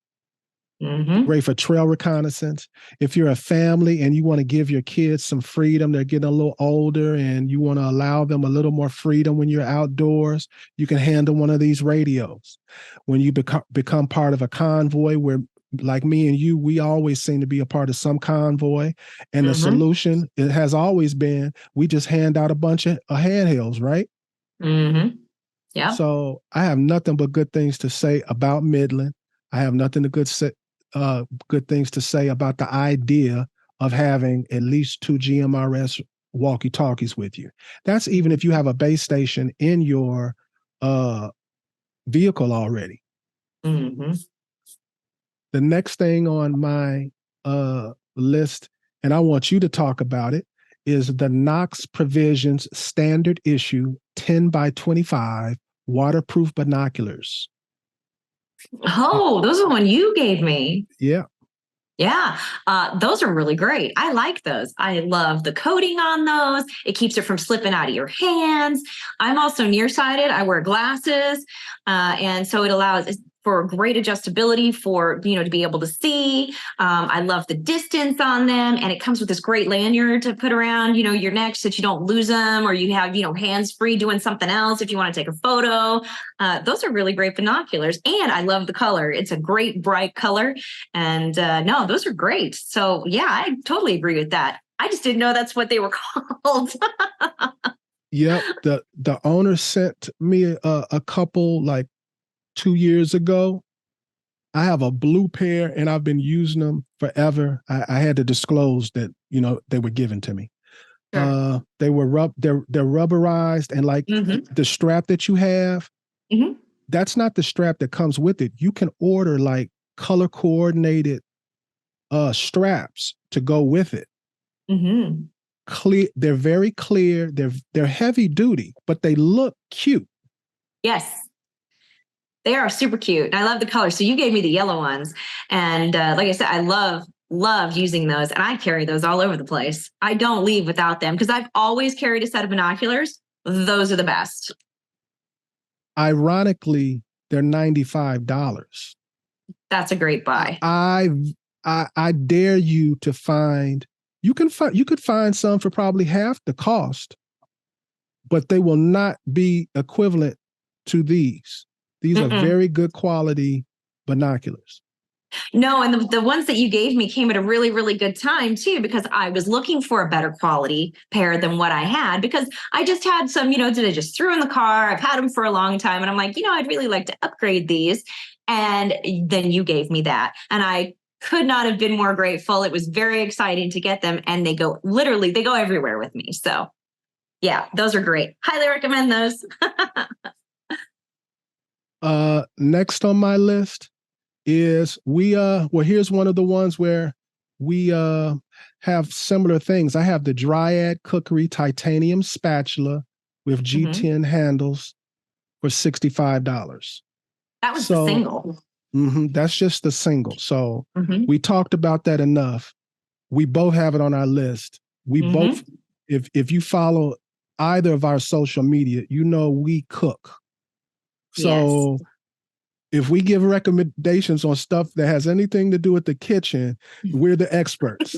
Great for trail reconnaissance. If you're a family and you want to give your kids some freedom, they're getting a little older and you want to allow them a little more freedom when you're outdoors, you can handle one of these radios. When you become part of a convoy, where like me and you, we always seem to be a part of some convoy, and the solution, it has always been, we just hand out a bunch of handhelds, right? Yeah. So I have nothing but good things to say about Midland. I have nothing but good things to say about the idea of having at least 2 GMRS walkie-talkies with you. That's even if you have a base station in your vehicle already. The next thing on my list, and I want you to talk about it, is the Nocs Provisions Standard Issue 10x25 Waterproof Binoculars. Oh, those are the one you gave me. Yeah. Yeah, those are really great. I like those. I love the coating on those. It keeps it from slipping out of your hands. I'm also nearsighted. I wear glasses, and so it allows for great adjustability for, to be able to see. I love the distance on them, and it comes with this great lanyard to put around, your neck so that you don't lose them, or you have, hands free doing something else if you want to take a photo. Those are really great binoculars, and I love the color. It's a great bright color, and no, those are great. So yeah, I totally agree with that. I just didn't know that's what they were called. Yep, the owner sent me a couple like 2 years ago. I have a blue pair and I've been using them forever. I had to disclose that, they were given to me. Sure. They were they're rubberized, and like the strap that you have, that's not the strap that comes with it. You can order like color coordinated straps to go with it. Clear, they're very clear, they're heavy duty, but they look cute. Yes. They are super cute. And I love the color. So you gave me the yellow ones. And like I said, I love using those. And I carry those all over the place. I don't leave without them because I've always carried a set of binoculars. Those are the best. Ironically, they're $95. That's a great buy. I dare you to find, you could find some for probably half the cost, but they will not be equivalent to these. These are very good quality binoculars. No, and the ones that you gave me came at a really, really good time too, because I was looking for a better quality pair than what I had, because I just had some, that I just threw in the car. I've had them for a long time. And I'm like, I'd really like to upgrade these. And then you gave me that. And I could not have been more grateful. It was very exciting to get them. And they go everywhere with me. So yeah, those are great. Highly recommend those. Next on my list is here's one of the ones where we have similar things. I have the Dryad Cookery Titanium Spatula with G10 handles for $65. That was the single. That's just the single. So we talked about that enough. We both have it on our list. We both, if you follow either of our social media, we cook. So if we give recommendations on stuff that has anything to do with the kitchen, we're the experts.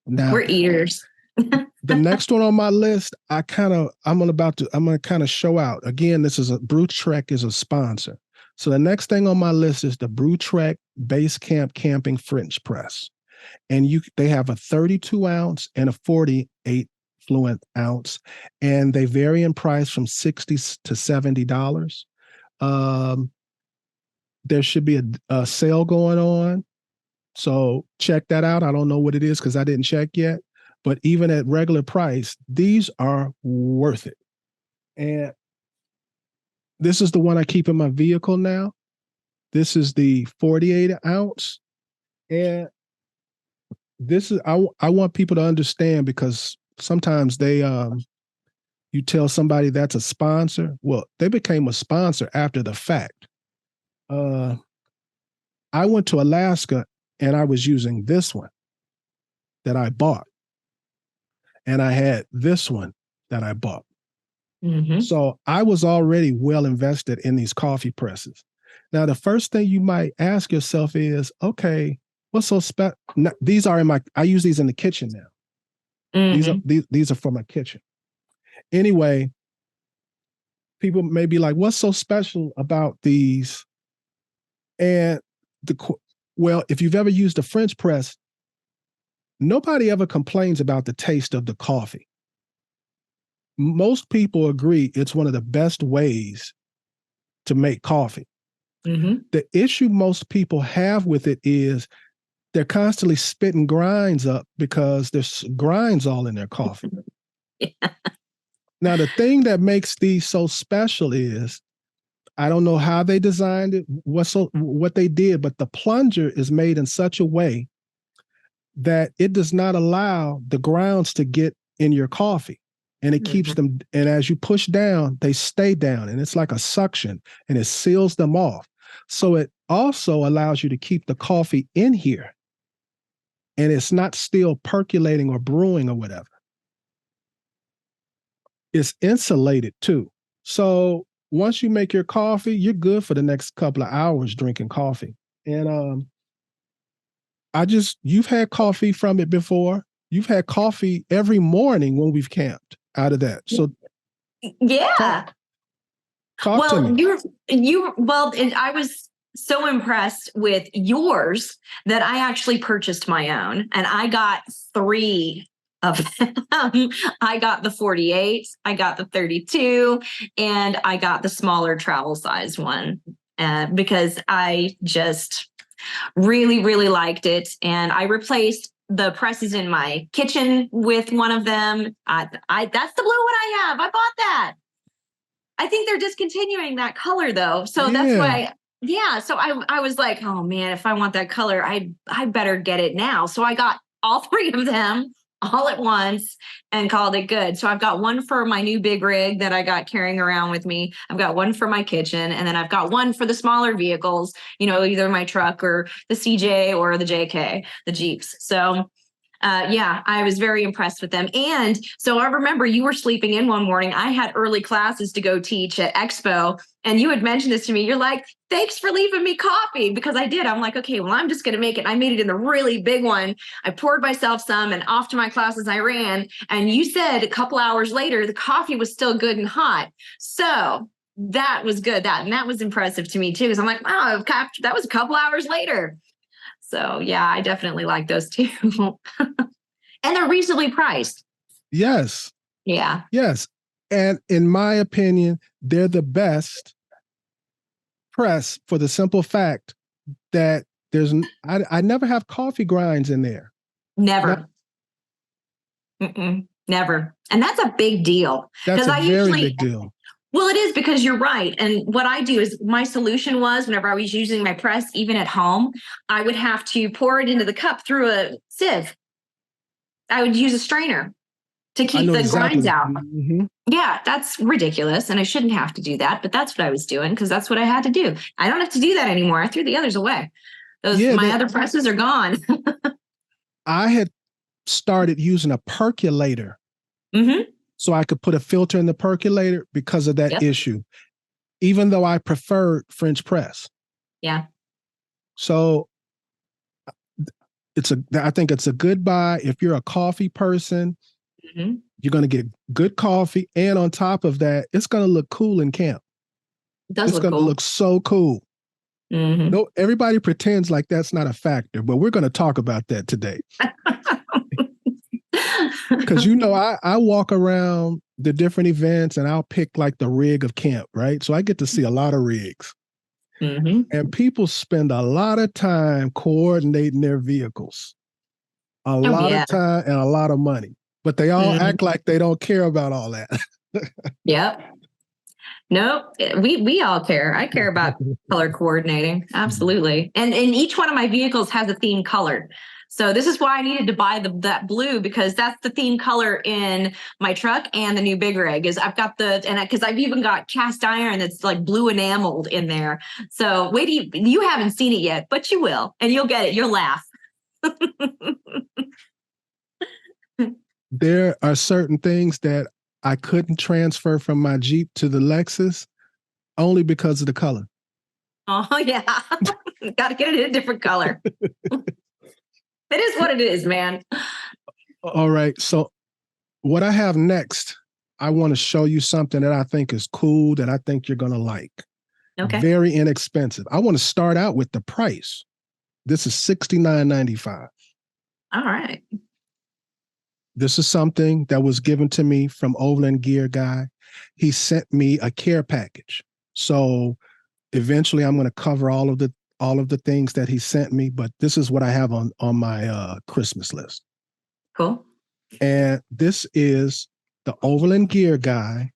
Now, we're eaters. The next one on my list, I'm gonna kind of show out. Again, BruTrek is a sponsor. So the next thing on my list is the BruTrek BaseCamp Camping French Press. And they have a 32 ounce and a 48 fluent ounce, and they vary in price from $60 to $70. There should be a sale going on, so check that out. I don't know what it is because I didn't check yet, but even at regular price, these are worth it. And this is the one I keep in my vehicle now. This is the 48 ounce, and this is I want people to understand, because sometimes you tell somebody that's a sponsor. Well, they became a sponsor after the fact. I went to Alaska and I was using this one that I bought. And I had this one that I bought. So I was already well invested in these coffee presses. Now, the first thing you might ask yourself is, okay, what's so special? These are I use these in the kitchen now. These are for my kitchen. Anyway, people may be like, what's so special about these? And if you've ever used a French press, nobody ever complains about the taste of the coffee. Most people agree it's one of the best ways to make coffee. The issue most people have with it is they're constantly spitting grinds up because there's grinds all in their coffee. Now, the thing that makes these so special is, I don't know how they designed it, what they did, but the plunger is made in such a way that it does not allow the grounds to get in your coffee. And it keeps them, and as you push down, they stay down, and it's like a suction, and it seals them off. So it also allows you to keep the coffee in here and it's not still percolating or brewing or whatever. It's insulated too. So once you make your coffee, you're good for the next couple of hours drinking coffee. And you've had coffee from it before. You've had coffee every morning when we've camped out of that. So yeah. Talk to me. I was so impressed with yours that I actually purchased my own, and I got 3 of them. I got the 48, I got the 32, and I got the smaller travel size one because I just really, really liked it. And I replaced the presses in my kitchen with one of them. That's the blue one I have. I bought that. I think they're discontinuing that color though. So that's why, so I was like, oh man, if I want that color, I better get it now. So I got all 3 of them all at once and called it good. So I've got one for my new big rig that I got carrying around with me. I've got one for my kitchen, and then I've got one for the smaller vehicles, either my truck or the CJ or the JK, the Jeeps. So I was very impressed with them. And so I remember you were sleeping in one morning. I had early classes to go teach at Expo, and you had mentioned this to me. You're like, thanks for leaving me coffee, because I did. I'm like, okay, well, I'm just going to make it. I made it in the really big one. I poured myself some, and off to my classes I ran. And you said a couple hours later, the coffee was still good and hot. So that was good. That was impressive to me too, because I'm like, wow, that was a couple hours later. So yeah, I definitely like those too. And they're reasonably priced. Yes. Yeah. Yes. And in my opinion, they're the best press for the simple fact that I never have coffee grinds in there. Never. Never. And that's a big deal. That's a very big deal. Well, it is, because you're right. And what I do is, my solution was, whenever I was using my press, even at home, I would have to pour it into the cup through a sieve. I would use a strainer to keep the grinds out. Mm-hmm. Yeah, that's ridiculous. And I shouldn't have to do that. But that's what I was doing, because that's what I had to do. I don't have to do that anymore. I threw the others away. My other presses are gone. I had started using a percolator. Mm-hmm. So I could put a filter in the percolator because of that issue, even though I preferred French press. Yeah. So I think it's a good buy. If you're a coffee person, you're going to get good coffee. And on top of that, it's going to look cool in camp. It's going to look so cool. Mm-hmm. No, everybody pretends like that's not a factor, but we're going to talk about that today. Because I walk around the different events and I'll pick like the rig of camp, right? So I get to see a lot of rigs. Mm-hmm. And people spend a lot of time coordinating their vehicles. A lot of time and a lot of money. But they all act like they don't care about all that. Yep. Nope. We all care. I care about color coordinating. Absolutely. And each one of my vehicles has a theme color. So this is why I needed to buy that blue, because that's the theme color in my truck and the new big rig. Is I've got because I've even got cast iron that's like blue enameled in there. So wait, you haven't seen it yet, but you will, and you'll get it. You'll laugh. There are certain things that I couldn't transfer from my Jeep to the Lexus only because of the color. Oh yeah, got to get it in a different color. It is what it is, man. All right. So what I have next, I want to show you something that I think is cool, that I think you're going to like. Okay. Very inexpensive. I want to start out with the price. This is $69.95. All right. This is something that was given to me from Overland Gear Guy. He sent me a care package. So eventually I'm going to cover all of the things that he sent me, but this is what I have on my Christmas list. Cool. And this is the Overland Gear Guy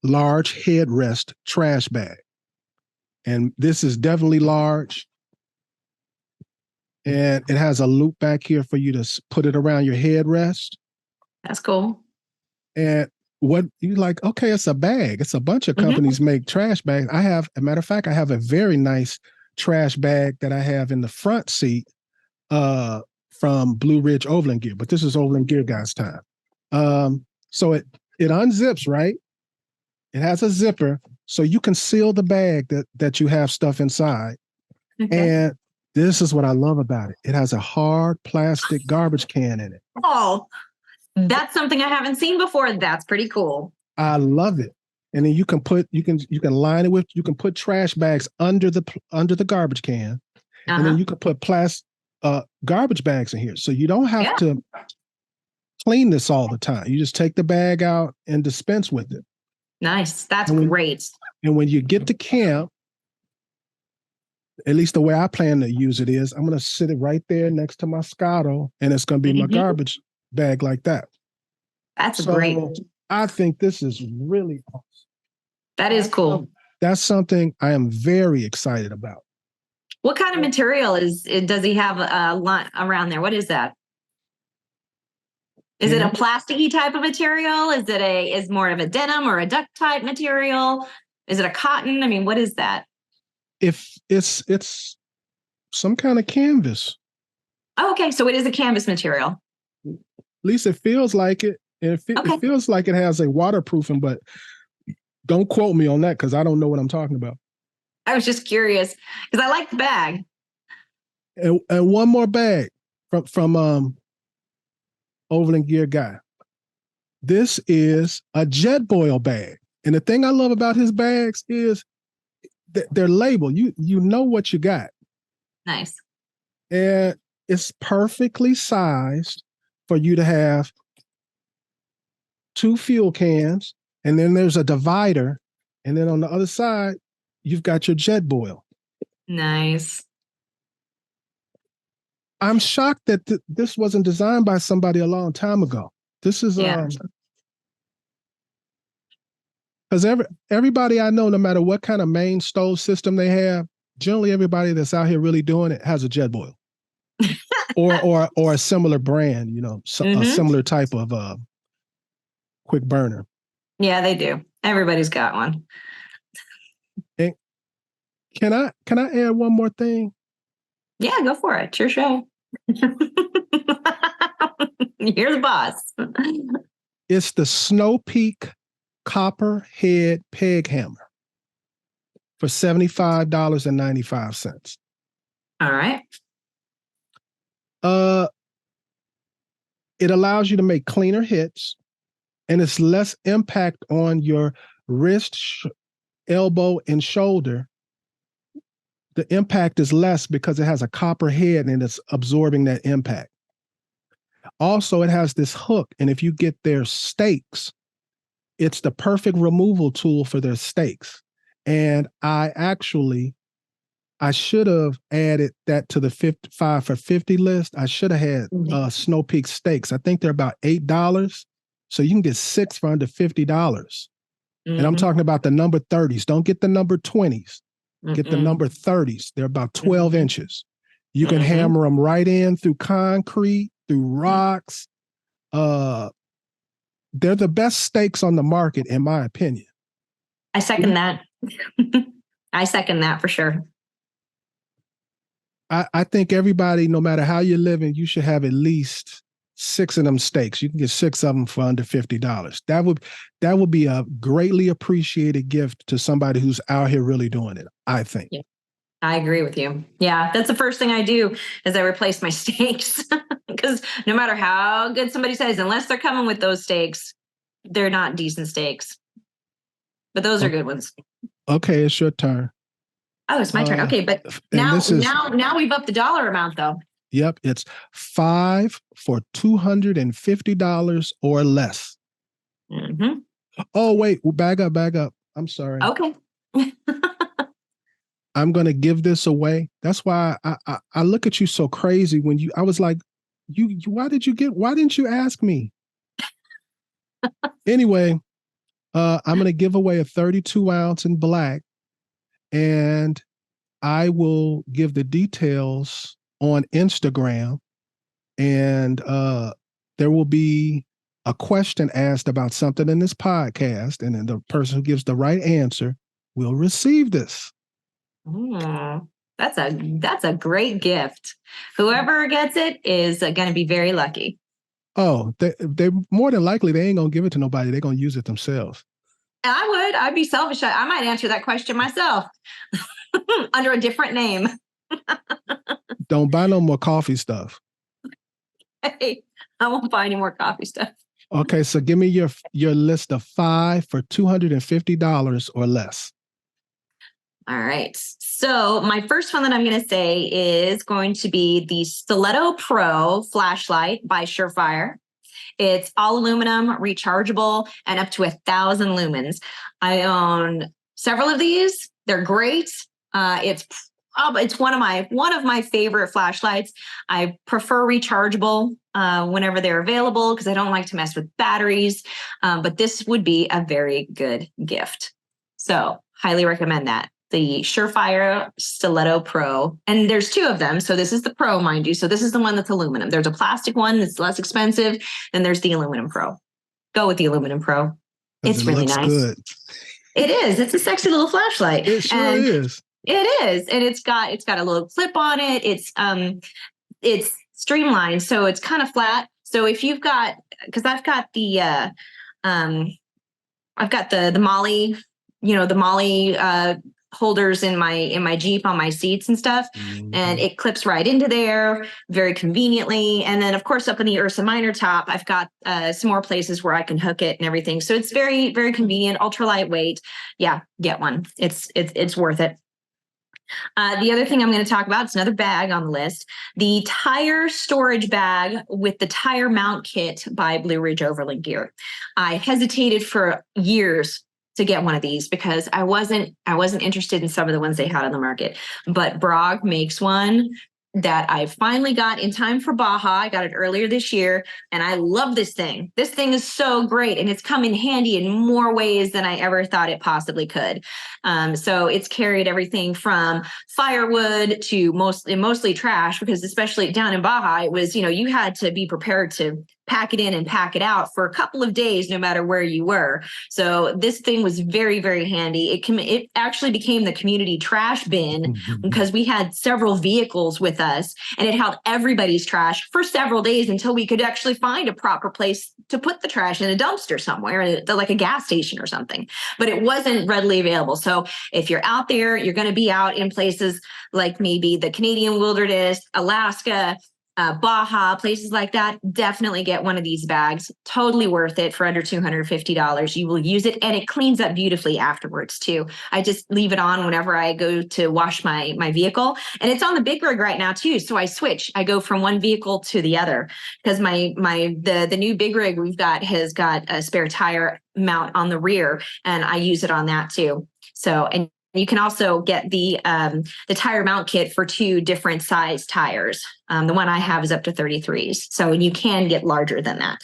large headrest trash bag. And this is definitely large. And it has a loop back here for you to put it around your headrest. That's cool. And what you like, okay, it's a bag. It's a bunch of companies make trash bags. As a matter of fact, I have a very nice trash bag that I have in the front seat from Blue Ridge Overland Gear, but this is Overland Gear Guy's time. So it unzips, right? It has a zipper, so you can seal the bag that you have stuff inside. Okay. And this is what I love about it. It has a hard plastic garbage can in it. Oh, that's something I haven't seen before. That's pretty cool. I love it. And then you can line it with, you can put trash bags under the garbage can. And then you can put garbage bags in here. So you don't have to clean this all the time. You just take the bag out and dispense with it. Nice. That's great. And when you get to camp, at least the way I plan to use it is, I'm going to sit it right there next to my Scotto, and it's going to be my garbage bag like that. That's great. I think this is really awesome. That is cool. That's something I am very excited about. What kind of material does he have around there? What is that? Is it a plasticky type of material? Is more of a denim or a duct type material? Is it a cotton? I mean, what is that? If it's some kind of canvas. Oh, okay. So it is a canvas material. At least it feels like it. And it feels like it has a waterproofing, but don't quote me on that because I don't know what I'm talking about. I was just curious because I like the bag. And one more bag from Overland Gear Guy. This is a JetBoil bag. And the thing I love about his bags is they're labeled. You know what you got. Nice. And it's perfectly sized for you to have 2 fuel cans, and then there's a divider, and then on the other side, you've got your JetBoil. Nice. I'm shocked that this wasn't designed by somebody a long time ago. This is because everybody I know, no matter what kind of main stove system they have, generally everybody that's out here really doing it has a JetBoil or a similar brand, a similar type of quick burner. Yeah, they do. Everybody's got one. And can I add one more thing? Yeah, go for it. It's your show. You're the boss. It's the Snow Peak Copper Head Peg Hammer for $75.95. All right. It allows you to make cleaner hits, and it's less impact on your wrist, elbow, and shoulder. The impact is less because it has a copper head and it's absorbing that impact. Also, it has this hook, and if you get their stakes, it's the perfect removal tool for their stakes. And I should have added that to the 5 for 50 list. I should have had Snow Peak stakes. I think they're about $8. So you can get 6 for under $50. And I'm talking about the number 30s. Don't get the number 20s. Get the number 30s. They're about 12 inches. You can hammer them right in through concrete, through rocks. They're the best stakes on the market, in my opinion. I second that. I second that for sure. I think everybody, no matter how you're living, you should have at least 6 of them stakes. You can get 6 of them for under $50. That would be a greatly appreciated gift to somebody who's out here really doing it, I think. Yeah, I agree with you. Yeah, that's the first thing I do is I replace my stakes because no matter how good somebody says, unless they're coming with those stakes, they're not decent stakes. But those are good ones. Okay, it's your turn. Oh, it's my turn. Okay, but now we've upped the dollar amount though. Yep, it's 5 for $250 or less. Oh, wait, back up. I'm sorry. Okay. I'm going to give this away. That's why I look at you so crazy when I was like, why didn't you ask me? Anyway, I'm going to give away a 32 ounce in black, and I will give the details on Instagram, and there will be a question asked about something in this podcast, and then the person who gives the right answer will receive this. That's a great gift. Whoever gets it is going to be very lucky. Oh, they more than likely they ain't gonna give it to nobody. They're gonna use it themselves. I'd be selfish. I might answer that question myself under a different name. Don't buy no more coffee stuff. Hey, I won't buy any more coffee stuff. Okay, so give me your list of 5 for $250 or less. All right. So my first one that I'm going to say is going to be the Stiletto Pro flashlight by SUREFIRE. It's all aluminum, rechargeable, and up to 1,000 lumens. I own several of these. They're great. It's one of my favorite flashlights. I prefer rechargeable whenever they're available because I don't like to mess with batteries. But this would be a very good gift. So highly recommend that. The SUREFIRE Stiletto Pro. And there's 2 of them. So this is the Pro, mind you. So this is the one that's aluminum. There's a plastic one that's less expensive. Then there's the aluminum Pro. Go with the aluminum Pro. It's really nice. Good. It is. It's a sexy little flashlight. It sure is. It is. And it's got a little clip on it. It's streamlined. So it's kind of flat. So if you've got, because I've got the Molly, the Molly holders in my Jeep on my seats and stuff. Mm-hmm. And it clips right into there very conveniently. And then of course, up in the Ursa Minor top, I've got some more places where I can hook it and everything. So it's very, very convenient, ultra lightweight. Yeah, get one. It's worth it. The other thing I'm going to talk about, it's another bag on the list, the tire storage bag with the tire mount kit by Blue Ridge Overland Gear. I hesitated for years to get one of these because I wasn't interested in some of the ones they had on the market, but Brog makes one that I finally got in time for Baja. I got it earlier this year and I love this thing. This thing is so great and it's come in handy in more ways than I ever thought it possibly could. So it's carried everything from firewood to mostly trash, because especially down in Baja, it was, you had to be prepared to pack it in and pack it out for a couple of days, no matter where you were. So this thing was very, very handy. It actually became the community trash bin because we had several vehicles with us and it held everybody's trash for several days until we could actually find a proper place to put the trash in a dumpster somewhere, like a gas station or something. But it wasn't readily available. So if you're out there, you're going to be out in places like maybe the Canadian wilderness, Alaska, Baja, places like that, definitely get one of these bags. Totally worth it for under $250. You will use it and it cleans up beautifully afterwards too. I just leave it on whenever I go to wash my vehicle, and it's on the big rig right now too. So I switch. I go from one vehicle to the other because the new big rig we've got has got a spare tire mount on the rear, and I use it on that too. So, and you can also get the tire mount kit for 2 different size tires. The one I have is up to 33s. So you can get larger than that.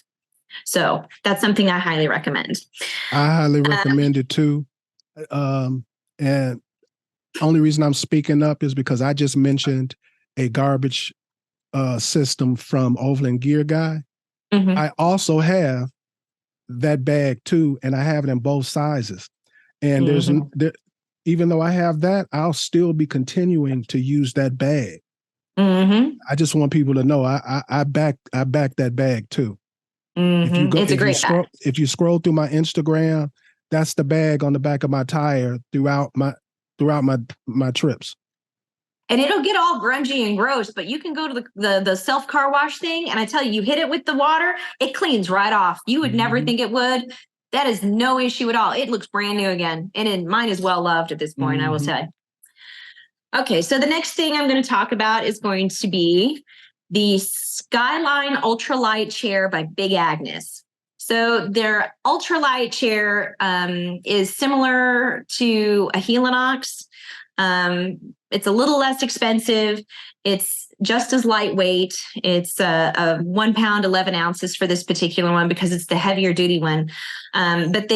So that's something I highly recommend. I highly recommend it too. And only reason I'm speaking up is because I just mentioned a garbage system from Overland Gear Guy. Mm-hmm. I also have that bag too, and I have it in both sizes. And even though I have that, I'll still be continuing to use that bag. Mm-hmm. I just want people to know I back that bag too. Mm-hmm. If you scroll through my Instagram, that's the bag on the back of my tire throughout my trips. And it'll get all grungy and gross, but you can go to the self car wash thing, and I tell you hit it with the water, it cleans right off. You would never think it would. That is no issue at all. It looks brand new again. And mine is well loved at this point, I will say. Okay, so the next thing I'm going to talk about is going to be the Skyline Ultralight chair by Big AGNES. So their ultralight chair is similar to a Helinox. It's a little less expensive. It's just as lightweight. It's a 1 pound, 11 ounces for this particular one because it's the heavier duty one. But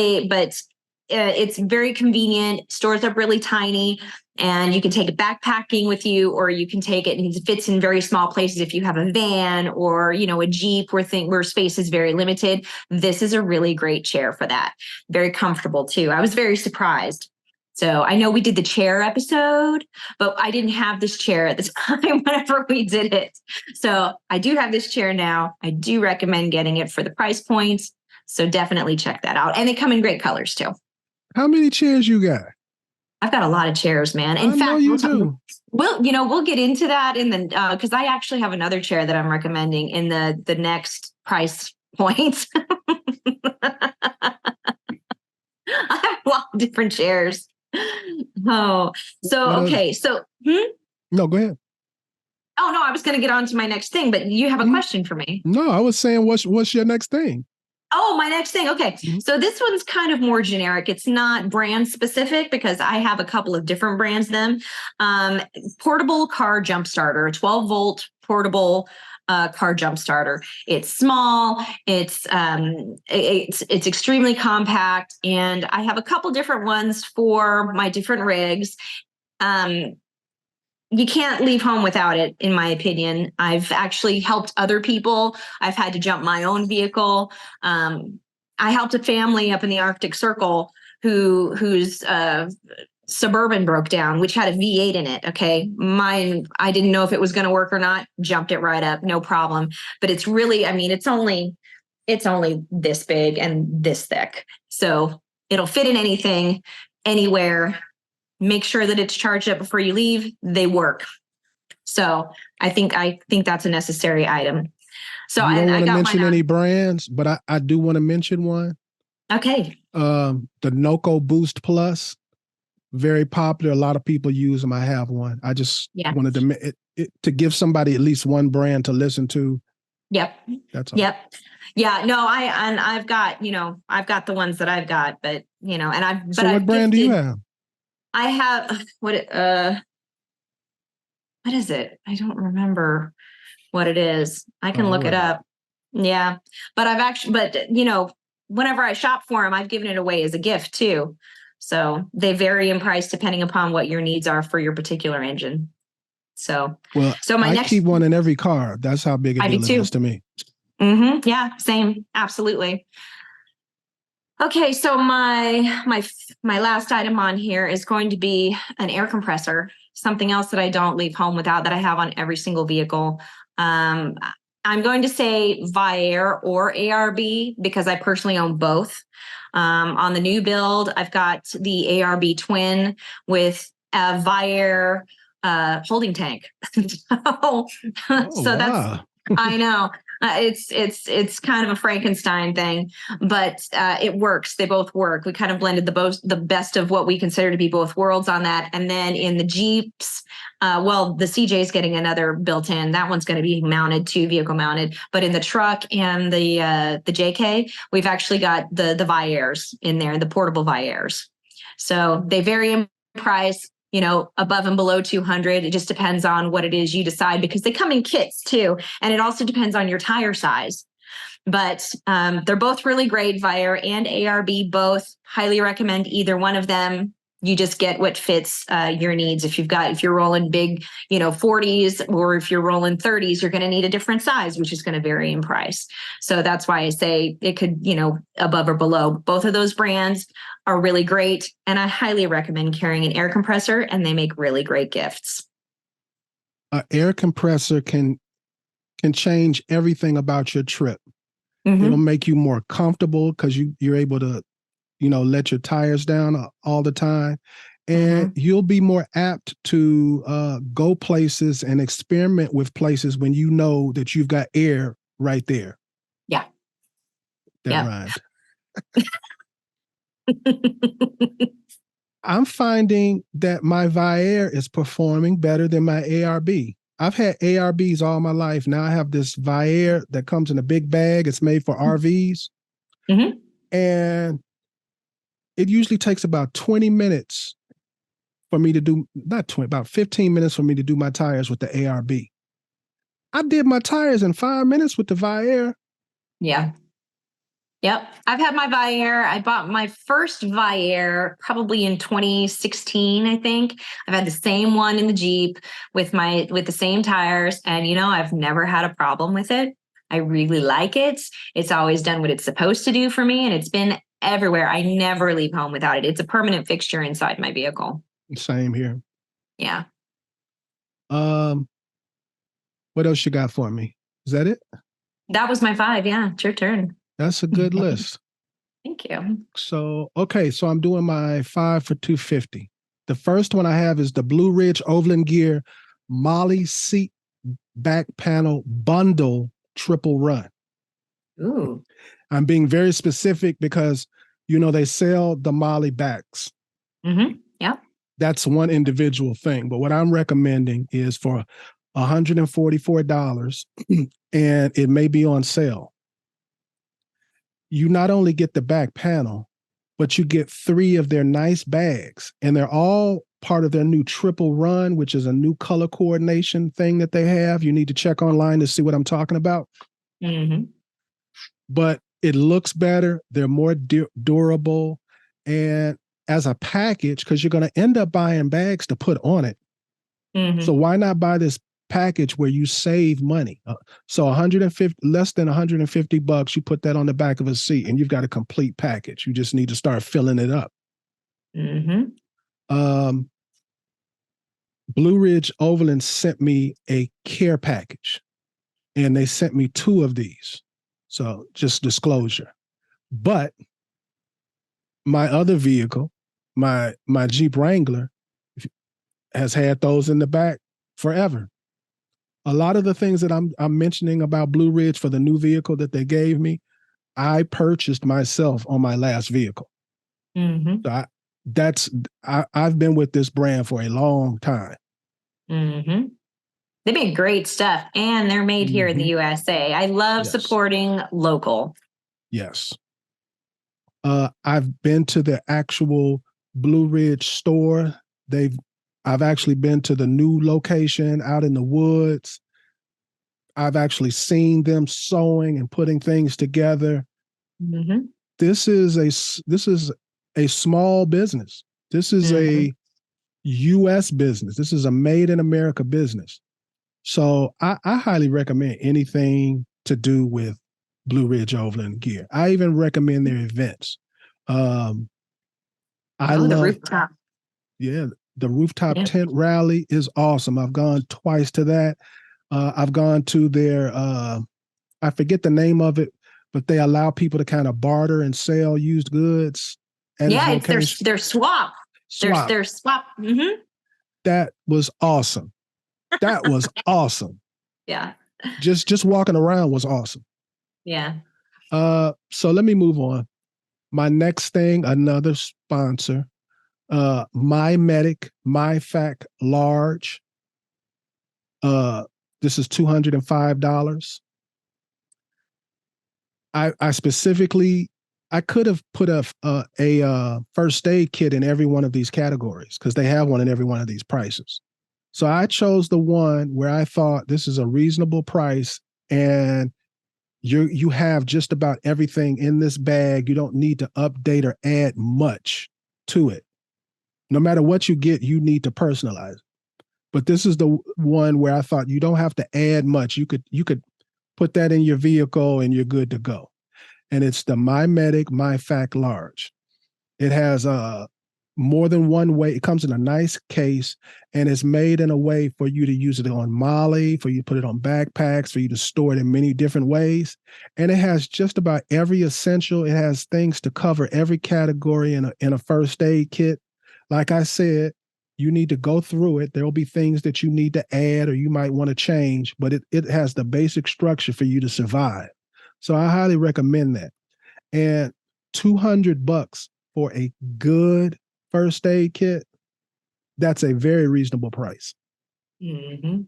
it's very convenient, stores up really tiny. And you can take it backpacking with you, or you can take it and it fits in very small places if you have a van or, you know, a Jeep where space is very limited. This is a really great chair for that. Very comfortable too. I was very surprised. So I know we did the chair episode, but I didn't have this chair at the time whenever we did it. So I do have this chair now. I do recommend getting it for the price points. So definitely check that out. And they come in great colors too. How many chairs you got? I've got a lot of chairs, man. In fact, we'll get into that in the because I actually have another chair that I'm recommending in the next price point. I have a lot of different chairs. Oh, so okay, so no, go ahead. Oh no, I was going to get on to my next thing, but you have a question for me. No, I was saying, what's your next thing? Oh, my next thing. Okay. So this one's kind of more generic. It's not brand specific because I have a couple of different brands then. Portable car jump starter, a 12-volt portable car jump starter. It's small. It's extremely compact, and I have a couple different ones for my different rigs. You can't leave home without it, in my opinion. I've actually helped other people. I've had to jump my own vehicle. I helped a family up in the Arctic Circle whose Suburban broke down, which had a V8 in it. Okay. Mine, I didn't know if it was going to work or not. Jumped it right up. No problem. But it's really, I mean, it's only this big and this thick. So it'll fit in anything, anywhere. Make sure that it's charged up before you leave. They work. So I think that's a necessary item. So I don't want to mention any brands, but I do want to mention one. Okay. The Noco Boost Plus, very popular. A lot of people use them. I have one. I just wanted to give somebody at least one brand to listen to. Yep. That's all. Yep. Yeah. No, I've got the ones that I've got, but what brand do you have? I have what is it? I don't remember what it is. I can look it up. Yeah. But whenever I shop for them, I've given it away as a gift too. So they vary in price depending upon what your needs are for your particular engine. So I keep one in every car. That's how big a deal it is to me. Mm-hmm. Yeah, same. Absolutely. Okay, so my last item on here is going to be an air compressor, something else that I don't leave home without, that I have on every single vehicle. I'm going to say Viair or ARB because I personally own both. On the new build, I've got the ARB Twin with a Viair holding tank. That's, I know. It's kind of a Frankenstein thing, but it works. They both work. We kind of blended the best of what we consider to be both worlds on that. And then in the Jeeps, the CJ is getting another built in. That one's going to be mounted too, vehicle mounted. But in the truck and the JK, we've actually got the Viairs in there, the portable Viairs. So they vary in price. Above and below 200. It just depends on what it is you decide, because they come in kits too. And it also depends on your tire size. But they're both really great. Viair and ARB, both highly recommend either one of them. You just get what fits your needs. If you're rolling big, 40s, or if you're rolling 30s, you're going to need a different size, which is going to vary in price. So that's why I say it could, above or below. Both of those brands are really great. And I highly recommend carrying an air compressor, and they make really great gifts. An air compressor can change everything about your trip. Mm-hmm. It'll make you more comfortable because you're able to let your tires down all the time. And you'll be more apt to go places and experiment with places when you know that you've got air right there. Yeah. That rhymed. I'm finding that my Viair is performing better than my ARB. I've had ARBs all my life. Now I have this Viair that comes in a big bag. It's made for RVs. Mm-hmm. And it usually takes about 20 minutes for me to do, about 15 minutes for me to do my tires with the ARB. I did my tires in 5 minutes with the Viair. Yeah. Yep. I've had my Viair. I bought my first Viair probably in 2016, I think. I've had the same one in the Jeep with the same tires. And I've never had a problem with it. I really like it. It's always done what it's supposed to do for me. And it's been everywhere. I never leave home without it. It's a permanent fixture inside my vehicle. Same here. Yeah. What else you got for me? Is that it? That was my 5. Yeah. It's your turn. That's a good list. Thank you. So, okay. So I'm doing my 5 for $250. The first one I have is the Blue Ridge Overland Gear Molly Seat Back Panel Bundle Triple Run. Ooh. I'm being very specific because, they sell the Molly backs. Mm-hmm. Yeah. That's one individual thing. But what I'm recommending is for $144, and it may be on sale. You not only get the back panel, but you get 3 of their nice bags, and they're all part of their new triple run, which is a new color coordination thing that they have. You need to check online to see what I'm talking about. Mm-hmm. But it looks better. They're more durable. And as a package, because you're going to end up buying bags to put on it. Mm-hmm. So why not buy this package where you save money? So less than $150, you put that on the back of a seat and you've got a complete package. You just need to start filling it up. Mm-hmm. Blue Ridge Overland sent me a care package, and they sent me 2 of these. So just disclosure. But my other vehicle, my Jeep Wrangler, has had those in the back forever. A lot of the things that I'm mentioning about Blue Ridge for the new vehicle that they gave me, I purchased myself on my last vehicle. Mm-hmm. So I've been with this brand for a long time. Mm-hmm. They make great stuff, and they're made here in the USA. I love supporting local. Yes. I've been to the actual Blue Ridge store. I've actually been to the new location out in the woods. I've actually seen them sewing and putting things together. Mm-hmm. This is a small business. This is a U.S. business. This is a made in America business. So I highly recommend anything to do with Blue Ridge Overland Gear. I even recommend their events. I love the rooftop. Yeah, the rooftop tent rally is awesome. I've gone twice to that. I've gone to their, I forget the name of it, but they allow people to kind of barter and sell used goods. It's their swap. Their swap. Mm-hmm. That was awesome. That was awesome. Yeah. Just walking around was awesome. Yeah. So let me move on. My next thing, another sponsor, My Medic, MyFac Large. This is $205. I specifically, I could have put a first aid kit in every one of these categories because they have one in every one of these prices. So I chose the one where I thought this is a reasonable price, and you have just about everything in this bag. You don't need to update or add much to it. No matter what you get, you need to personalize it. But this is the one where I thought you don't have to add much. You could put that in your vehicle and you're good to go. And it's the My Medic MyFac Large. It has more than one way. It comes in a nice case, and it's made in a way for you to use it on Molly, for you to put it on backpacks, for you to store it in many different ways. And it has just about every essential. It has things to cover every category in a first aid kit. Like I said, you need to go through it. There'll be things that you need to add or you might want to change, but it has the basic structure for you to survive. So I highly recommend that. And $200 for a good first aid kit, that's a very reasonable price. Mm-hmm.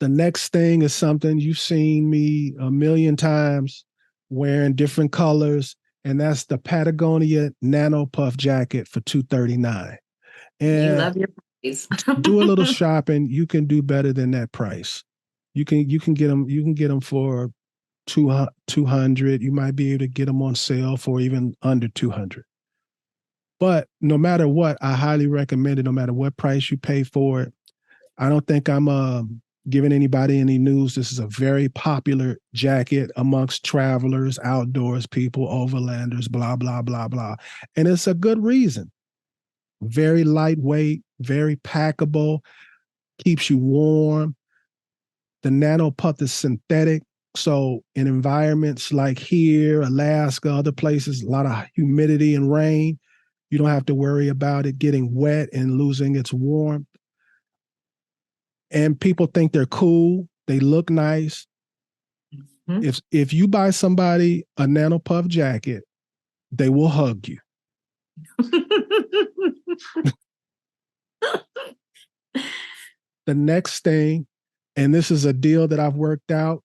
The next thing is something you've seen me a million times wearing different colors, and that's the Patagonia Nano Puff jacket for $239. And you love your price. do a little shopping. You can do better than that price. You can get them for $200. You might be able to get them on sale for even under $200. But no matter what, I highly recommend it, no matter what price you pay for it. I don't think I'm giving anybody any news. This is a very popular jacket amongst travelers, outdoors people, overlanders, blah, blah, blah, blah. And it's a good reason. Very lightweight, very packable, keeps you warm. The nano puff is synthetic. So in environments like here, Alaska, other places, a lot of humidity and rain, you don't have to worry about it getting wet and losing its warmth. And people think they're cool. They look nice. Mm-hmm. If you buy somebody a nano puff jacket, they will hug you. The next thing, and this is a deal that I've worked out.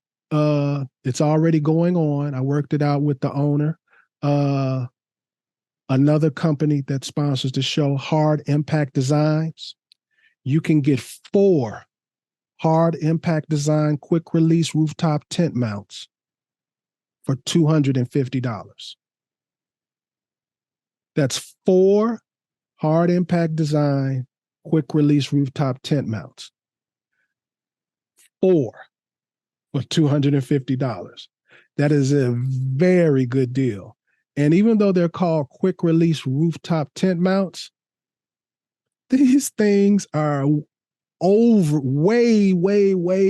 It's already going on. I worked it out with the owner. Another company that sponsors the show, Hard Impact Designs. You can get 4 Hard Impact Design quick release rooftop tent mounts for $250. That's 4 Hard Impact Design quick release rooftop tent mounts. 4 for $250. That is a very good deal. And even though they're called quick release rooftop tent mounts, these things are way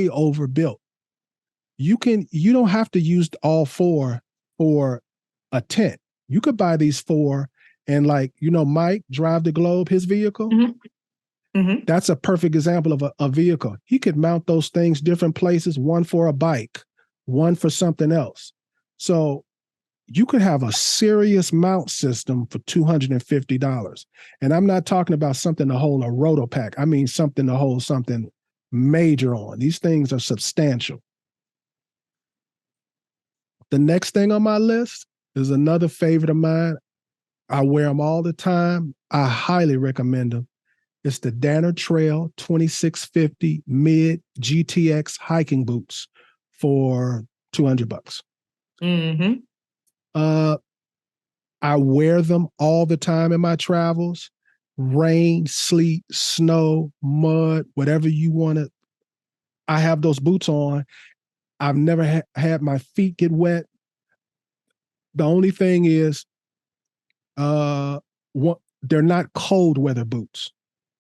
overbuilt. You don't have to use all 4 for a tent. You could buy these 4 and Mike Drive the Globe, his vehicle. Mm-hmm. Mm-hmm. That's a perfect example of a vehicle. He could mount those things different places, one for a bike, one for something else. So you could have a serious mount system for $250. And I'm not talking about something to hold a rotopack. I mean something to hold something major on. These things are substantial. The next thing on my list is another favorite of mine. I wear them all the time. I highly recommend them. It's the Danner Trail 2650 Mid GTX hiking boots for $200. Mm-hmm. I wear them all the time in my travels. Rain, sleet, snow, mud, whatever you want to. I have those boots on. I've never had my feet get wet. The only thing is, they're not cold weather boots.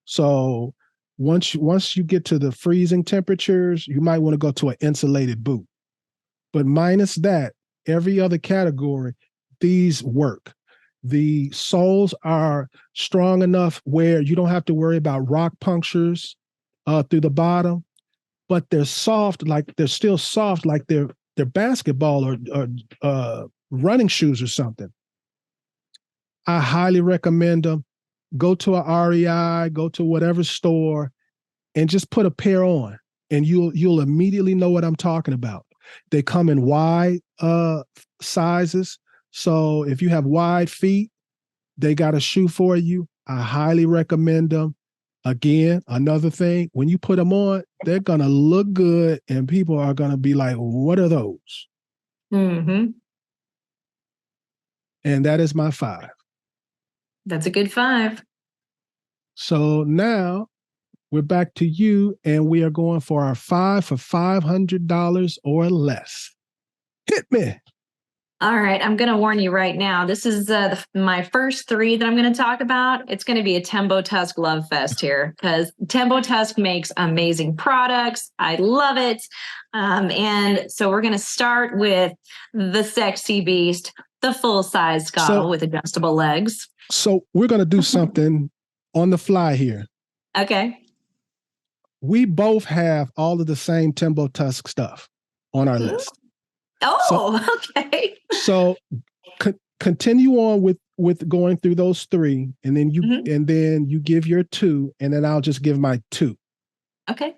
So once you get to the freezing temperatures, you might want to go to an insulated boot. But minus that, every other category, these work. The soles are strong enough where you don't have to worry about rock punctures through the bottom, but they're soft, they're still soft, like they're basketball or running shoes or something. I highly recommend them. Go to a REI, go to whatever store, and just put a pair on, and you'll immediately know what I'm talking about. They come in wide sizes. So if you have wide feet, they got a shoe for you. I highly recommend them. Again, another thing, when you put them on, they're going to look good and people are going to be like, what are those? Mm-hmm. And that is my 5. That's a good 5. So now we're back to you, and we are going for our 5 for $500 or less. Hit me. All right. I'm going to warn you right now. This is my first 3 that I'm going to talk about. It's going to be a Tembo Tusk love fest here because Tembo Tusk makes amazing products. I love it. And so we're going to start with the sexy beast, the full-size goggle with adjustable legs. So we're going to do something on the fly here. Okay. We both have all of the same Tembo Tusk stuff on our list. Okay. So continue on with going through those 3, and then you give your 2, and then I'll just give my 2. Okay.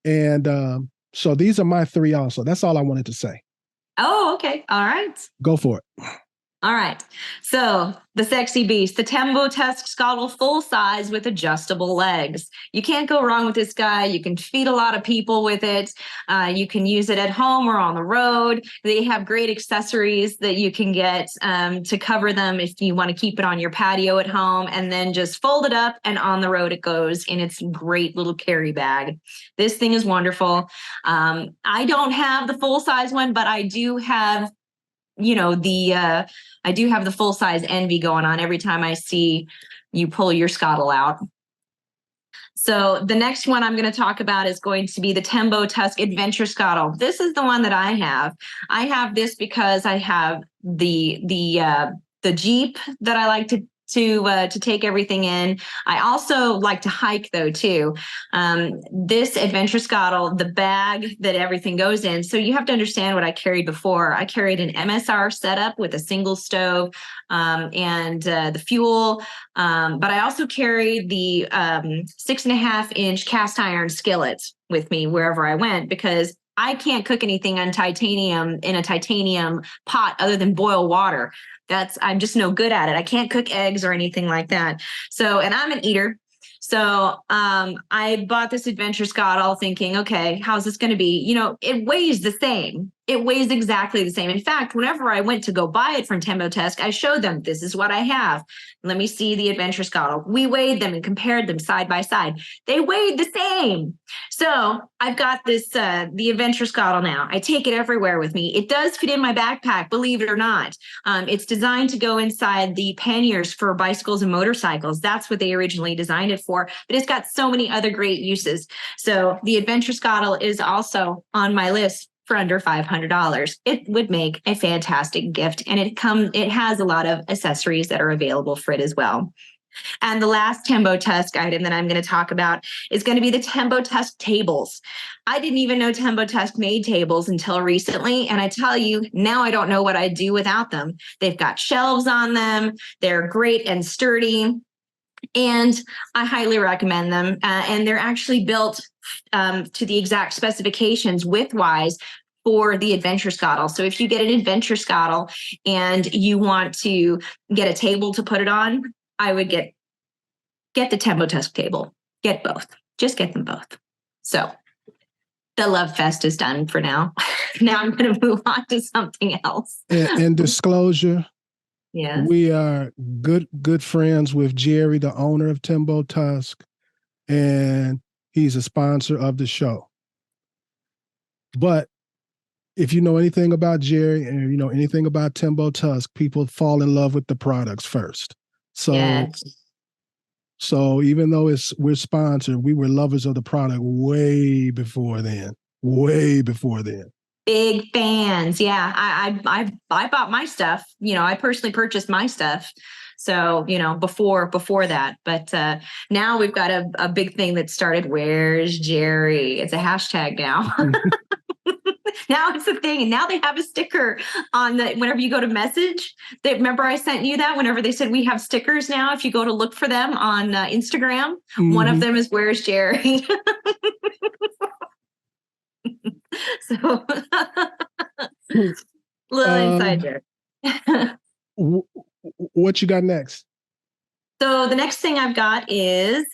And so these are my 3 also. That's all I wanted to say. Oh, okay. All right. Go for it. All right. So the sexy beast, the Tembo Tusk Scuttle full size with adjustable legs. You can't go wrong with this guy. You can feed a lot of people with it. You can use it at home or on the road. They have great accessories that you can get to cover them if you want to keep it on your patio at home, and then just fold it up and on the road it goes in its great little carry bag. This thing is wonderful. I don't have the full size one, but I do have I do have the full size envy going on every time I see you pull your scuttle out. So the next one I'm going to talk about is going to be the Tembo Tusk Adventure Scuttle. This is the one that I have. I have this because I have the Jeep that I like to take everything in. I also like to hike though too. This Adventure Scuttle, the bag that everything goes in. So you have to understand what I carried before. I carried an MSR setup with a single stove and the fuel. But I also carried the 6.5-inch cast iron skillet with me wherever I went, because I can't cook anything on titanium in a titanium pot other than boil water. I'm just no good at it. I can't cook eggs or anything like that. So, and I'm an eater. So I bought this Adventure Scuttle thinking, okay, how's this going to be? It weighs the same. It weighs exactly the same. In fact, whenever I went to go buy it from Tembo Tusk, I showed them, this is what I have. Let me see the Adventure Scuttle. We weighed them and compared them side by side. They weighed the same. So I've got this, the Adventure Scuttle now. I take it everywhere with me. It does fit in my backpack, believe it or not. It's designed to go inside the panniers for bicycles and motorcycles. That's what they originally designed it for, but it's got so many other great uses. So the Adventure Scuttle is also on my list for under $500. It would make a fantastic gift, and it has a lot of accessories that are available for it as well. And the last Tembo Tusk item that I'm going to talk about is going to be the Tembo Tusk tables. I didn't even know Tembo Tusk made tables until recently, and I tell you, now I don't know what I'd do without them. They've got shelves on them. They're great and sturdy, and I highly recommend them. And they're actually built to the exact specifications width-wise for the Adventure Scuttle. So if you get an Adventure Scuttle and you want to get a table to put it on, I would get the Tembo Tusk table. Get both. Just get them both. So the love fest is done for now. Now I'm going to move on to something else. And disclosure, yeah, we are good friends with Jerry, the owner of Tembo Tusk, and he's a sponsor of the show. But if you know anything about Jerry and you know anything about Tembo Tusk, people fall in love with the products first. So, yes. So even though we're sponsored, we were lovers of the product way before then. Way before then. Big fans. Yeah. I bought my stuff. I personally purchased my stuff. So, before that, but now we've got a big thing that started. Where's Jerry? It's a hashtag now. Now it's a thing. And now they have a sticker on whenever you go to message. Remember I sent you that whenever they said we have stickers now. If you go to look for them on Instagram, one of them is Where's Jerry? So little inside joke. What you got next? So the next thing I've got is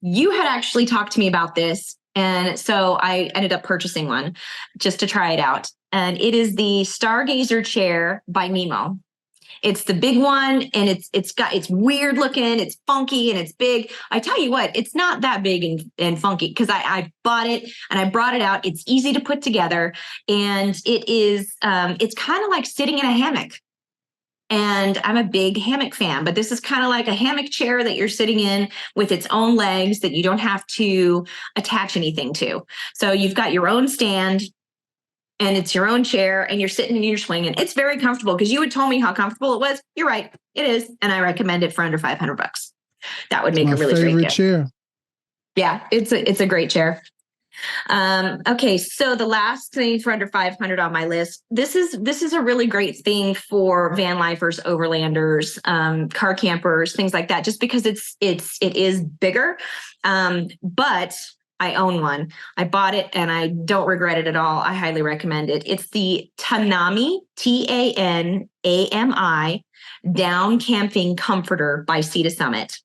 you had actually talked to me about this. And so I ended up purchasing one just to try it out. And it is the Stargazer chair by Mimo. It's the big one, and it's weird looking, it's funky, and it's big. I tell you what, it's not that big and funky, because I bought it and I brought it out. It's easy to put together, and it's kind of like sitting in a hammock. And I'm a big hammock fan, but this is kind of like a hammock chair that you're sitting in with its own legs that you don't have to attach anything to. So you've got your own stand, and it's your own chair, and you're sitting and you're swinging. It's very comfortable, because you had told me how comfortable it was. You're right. It is. And I recommend it for under $500. That would make a really great gift. Chair. Yeah, it's a great chair. Okay, so the last thing for under $500 on my list, this is a really great thing for van lifers, overlanders, car campers, things like that, just because it is bigger. But I own one. I bought it and I don't regret it at all. I highly recommend it. It's the Tanami, Tanami, Down Camping Comforter by Sea to Summit.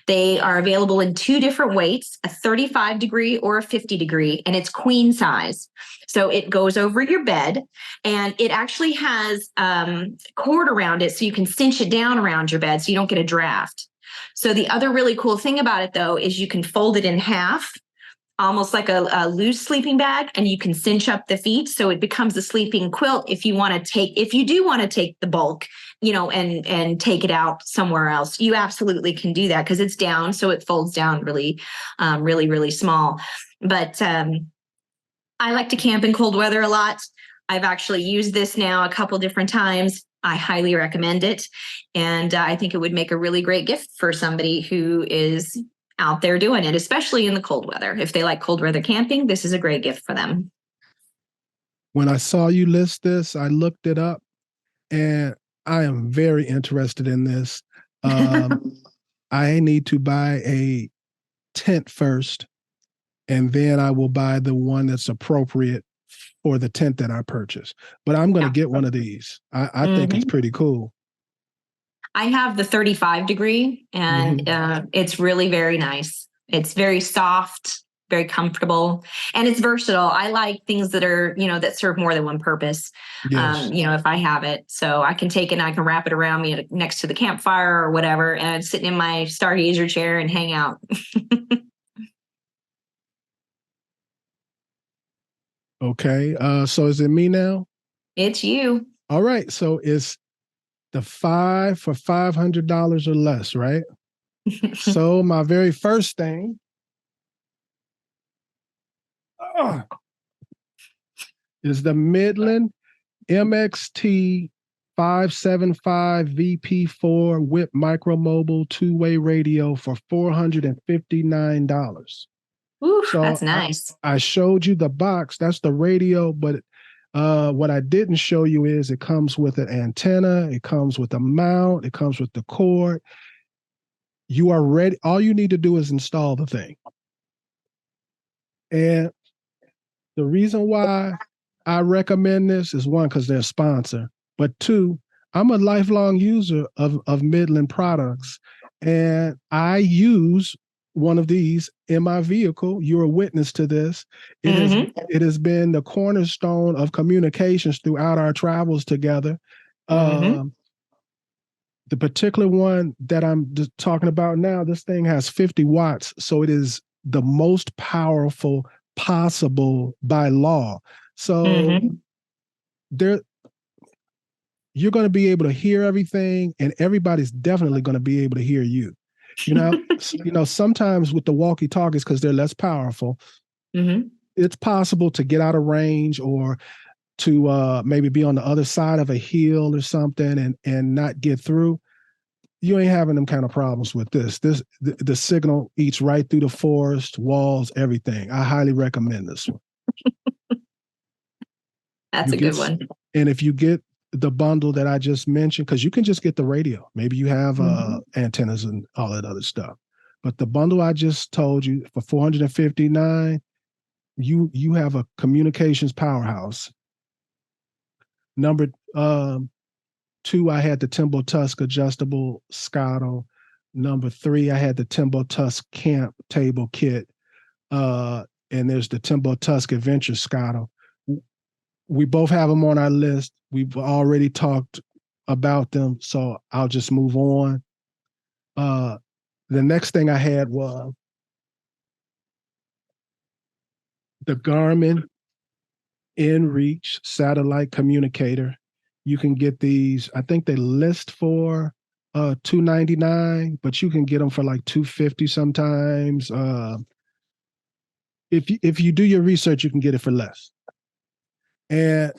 They are available in 2 different weights, a 35 degree or a 50 degree, and it's queen size. So it goes over your bed, and it actually has cord around it so you can cinch it down around your bed so you don't get a draft. So the other really cool thing about it, though, is you can fold it in half, almost like a loose sleeping bag, and you can cinch up the feet so it becomes a sleeping quilt if you do want to take the bulk, and take it out somewhere else. You absolutely can do that because it's down, so it folds down really, really small. But I like to camp in cold weather a lot. I've actually used this now a couple different times. I highly recommend it. And I think it would make a really great gift for somebody who is out there doing it, especially in the cold weather. If they like cold weather camping, this is a great gift for them. When I saw you list this, I looked it up, and I am very interested in this. I need to buy a tent first, and then I will buy the one that's appropriate for the tent that I purchase. But I'm going to get one of these. I think it's pretty cool. I have the 35 degree, and it's really very nice. It's very soft, very comfortable, and it's versatile. I like things that are, that serve more than one purpose. Yes. If I have it, so I can take it and I can wrap it around me next to the campfire or whatever, and sitting in my stargazer chair and hang out. Okay. So is it me now? It's you. All right. So it's the 5 for $500 or less, right? So my very first thing is the Midland MXT 575 VP4 whip micromobile 2-way radio for $459. Ooh, so that's nice. I showed you the box. That's the radio, but what I didn't show you is it comes with an antenna, it comes with a mount, it comes with the cord. You are ready. All you need to do is install the thing. And the reason why I recommend this is, one, because they're a sponsor, but two, I'm a lifelong user of Midland products, and I use one of these in my vehicle. You're a witness to this. It has been the cornerstone of communications throughout our travels together. The particular one that I'm just talking about now, this thing has 50 watts, so it is the most powerful possible by law. So you're going to be able to hear everything, and everybody's definitely going to be able to hear you. Sometimes with the walkie-talkies, because they're less powerful, it's possible to get out of range or to maybe be on the other side of a hill or something and not get through. You ain't having them kind of problems with this. The signal eats right through the forest, walls, everything. I highly recommend this one. That's a good one. And if you get the bundle that I just mentioned, because you can just get the radio. Maybe you have antennas and all that other stuff. But the bundle I just told you for $459, you have a communications powerhouse. Number 2, I had the Timbo Tusk adjustable scuttle. Number 3, I had the Timbo Tusk camp table kit. And there's the Timbo Tusk adventure scuttle. We both have them on our list. We've already talked about them, so I'll just move on. The next thing I had was the Garmin InReach satellite communicator. You can get these, I think they list for $299, but you can get them for like $250 sometimes. If you do your research, you can get it for less. And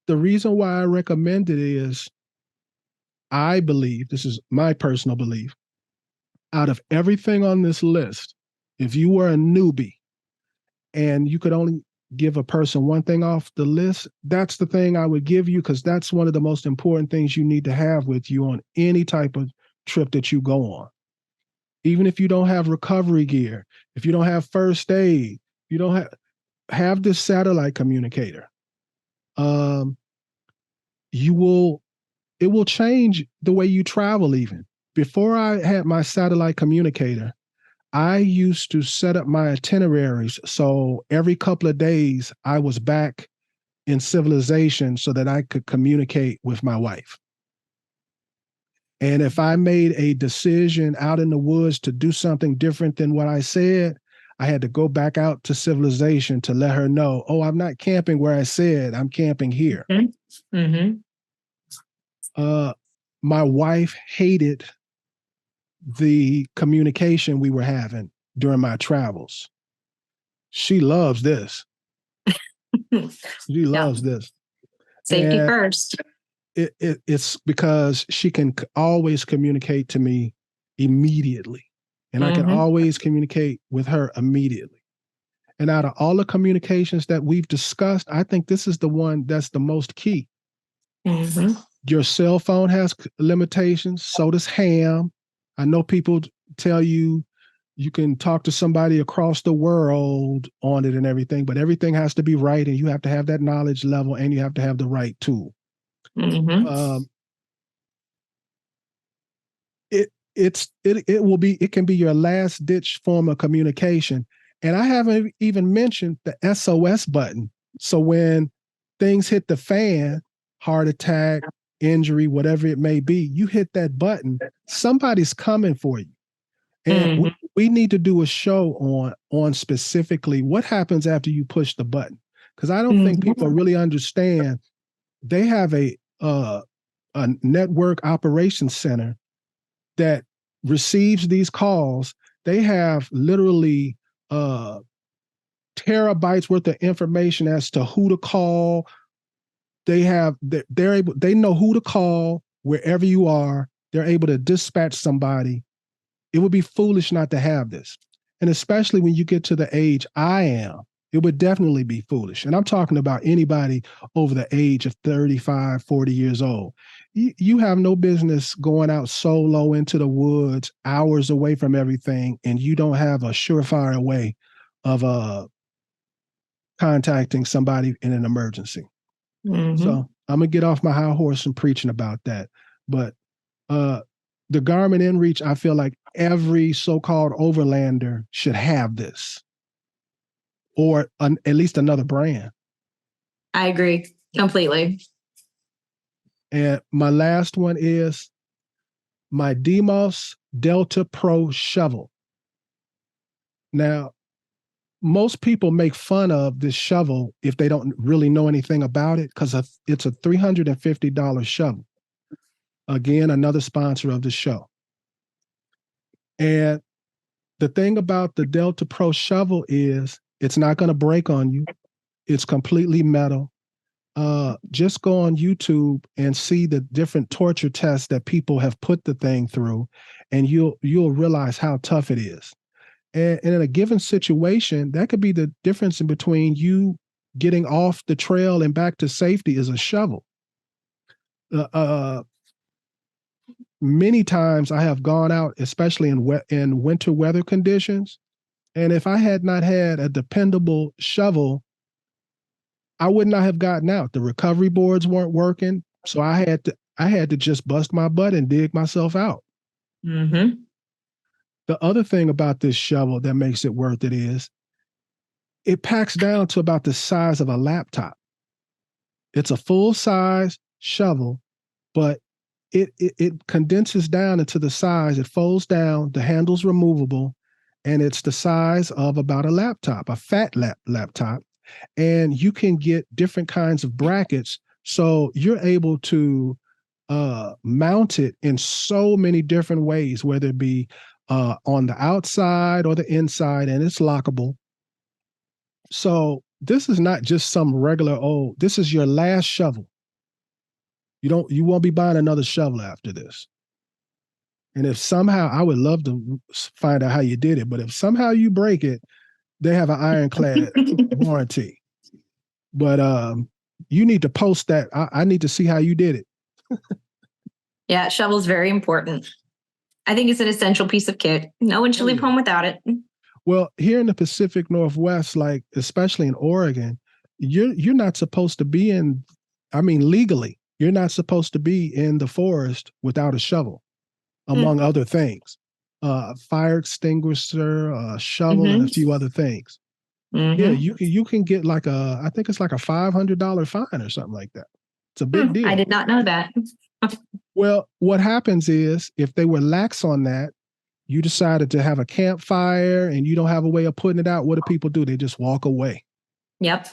the reason why I recommend it is, I believe, this is my personal belief, out of everything on this list, if you were a newbie and you could only give a person one thing off the list, that's the thing I would give you, because that's one of the most important things you need to have with you on any type of trip that you go on. Even if you don't have recovery gear, if you don't have first aid, you don't have this satellite communicator. It will change the way you travel even. Before I had my satellite communicator, I used to set up my itineraries so every couple of days I was back in civilization so that I could communicate with my wife. And if I made a decision out in the woods to do something different than what I said, I had to go back out to civilization to let her know, oh, I'm not camping where I said, I'm camping here. Mm-hmm. My wife hated the communication we were having during my travels. She loves this. She loves this. Safety first. It's because she can always communicate to me immediately. And I can always communicate with her immediately. And out of all the communications that we've discussed, I think this is the one that's the most key. Your cell phone has limitations. So does ham. I know people tell you you can talk to somebody across the world on it and everything, but everything has to be right, and you have to have that knowledge level, and you have to have the right tool. It can be your last ditch form of communication. And I haven't even mentioned the SOS button. So when things hit the fan, heart attack, injury, whatever it may be, you hit that button, somebody's coming for you. And we need to do a show on specifically what happens after you push the button. Because I don't think people really understand. They have a network operations center that receives these calls. They have literally terabytes worth of information as to who to call. They know who to call wherever you are. They're able to dispatch somebody. It would be foolish not to have this. And especially when you get to the age I am, it would definitely be foolish. And I'm talking about anybody over the age of 35, 40 years old. You have no business going out solo into the woods, hours away from everything, and you don't have a surefire way of contacting somebody in an emergency. So I'm going to get off my high horse and preaching about that. But the Garmin InReach, I feel like every so-called overlander should have this, or at least another brand. I agree completely. And my last one is my Demos Delta Pro shovel. Now, most people make fun of this shovel if they don't really know anything about it, because it's a $350 shovel. Again, another sponsor of the show. And the thing about the Delta Pro shovel is it's not going to break on you. It's completely metal. Just go on YouTube and see the different torture tests that people have put the thing through, and you'll realize how tough it is. And in a given situation, that could be the difference in between you getting off the trail and back to safety is a shovel. Many times I have gone out, especially in winter weather conditions, and if I had not had a dependable shovel, I would not have gotten out. The recovery boards weren't working, so I had to just bust my butt and dig myself out. The other thing about this shovel that makes it worth it is it packs down to about the size of a laptop. It's a full-size shovel, but it condenses down into the size. It folds down, the handle's removable, and it's the size of about a laptop, a fat laptop. And you can get different kinds of brackets, so you're able to mount it in so many different ways, whether it be on the outside or the inside, and it's lockable. So this is not just some regular this is your last shovel. You won't be buying another shovel after this. And if somehow, I would love to find out how you did it, but if somehow you break it, they have an ironclad warranty. But you need to post that. I need to see how you did it. Yeah, shovel's very important. I think it's an essential piece of kit. No one should leave home without it. Well, here in the Pacific Northwest, like especially in Oregon, you're not supposed to be legally, you're not supposed to be in the forest without a shovel, among other things. Fire extinguisher, a shovel, and a few other things. Yeah, you can get like I think it's like a $500 fine or something like that. It's a big deal. I did not know that. Well, what happens is if they were lax on that, you decided to have a campfire and you don't have a way of putting it out, what do people do? They just walk away. Yep.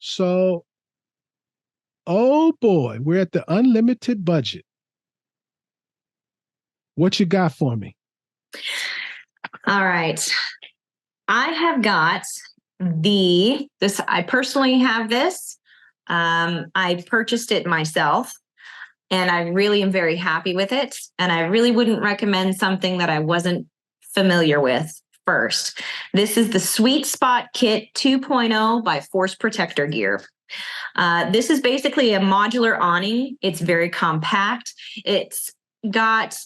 So, oh boy, we're at the unlimited budget. What you got for me? All right. I have got I personally have this. I purchased it myself and I really am very happy with it. And I really wouldn't recommend something that I wasn't familiar with first. This is the Sweet Spot Kit 2.0 by FORCEPROTECTOR Gear. This is basically a modular awning. It's very compact. It's got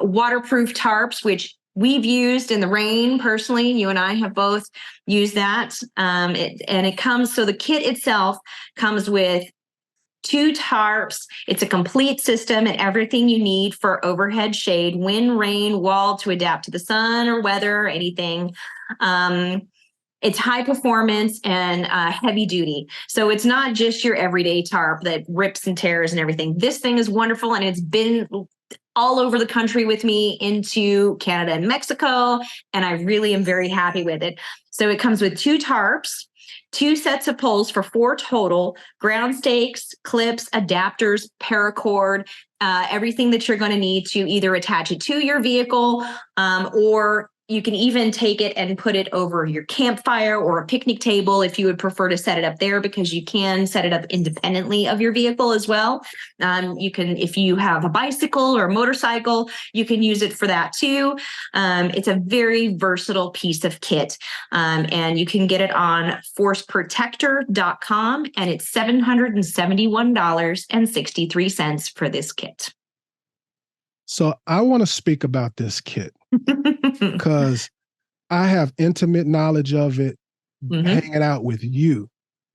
waterproof tarps, which we've used in the rain personally. You and I have both used that. It comes, so the kit itself comes with 2 tarps. It's a complete system and everything you need for overhead shade, wind, rain, wall to adapt to the sun or weather or anything. It's high performance and heavy duty. So it's not just your everyday tarp that rips and tears and everything. This thing is wonderful and it's been all over the country with me into Canada and Mexico, and I really am very happy with it. So it comes with 2 tarps, 2 sets of poles for 4 total, ground stakes, clips, adapters, paracord, everything that you're going to need to either attach it to your vehicle or you can even take it and put it over your campfire or a picnic table if you would prefer to set it up there, because you can set it up independently of your vehicle as well. You can, if you have a bicycle or a motorcycle, you can use it for that too. It's a very versatile piece of kit. And you can get it on forceprotector.com and it's $771.63 for this kit. So I want to speak about this kit because I have intimate knowledge of it hanging out with you.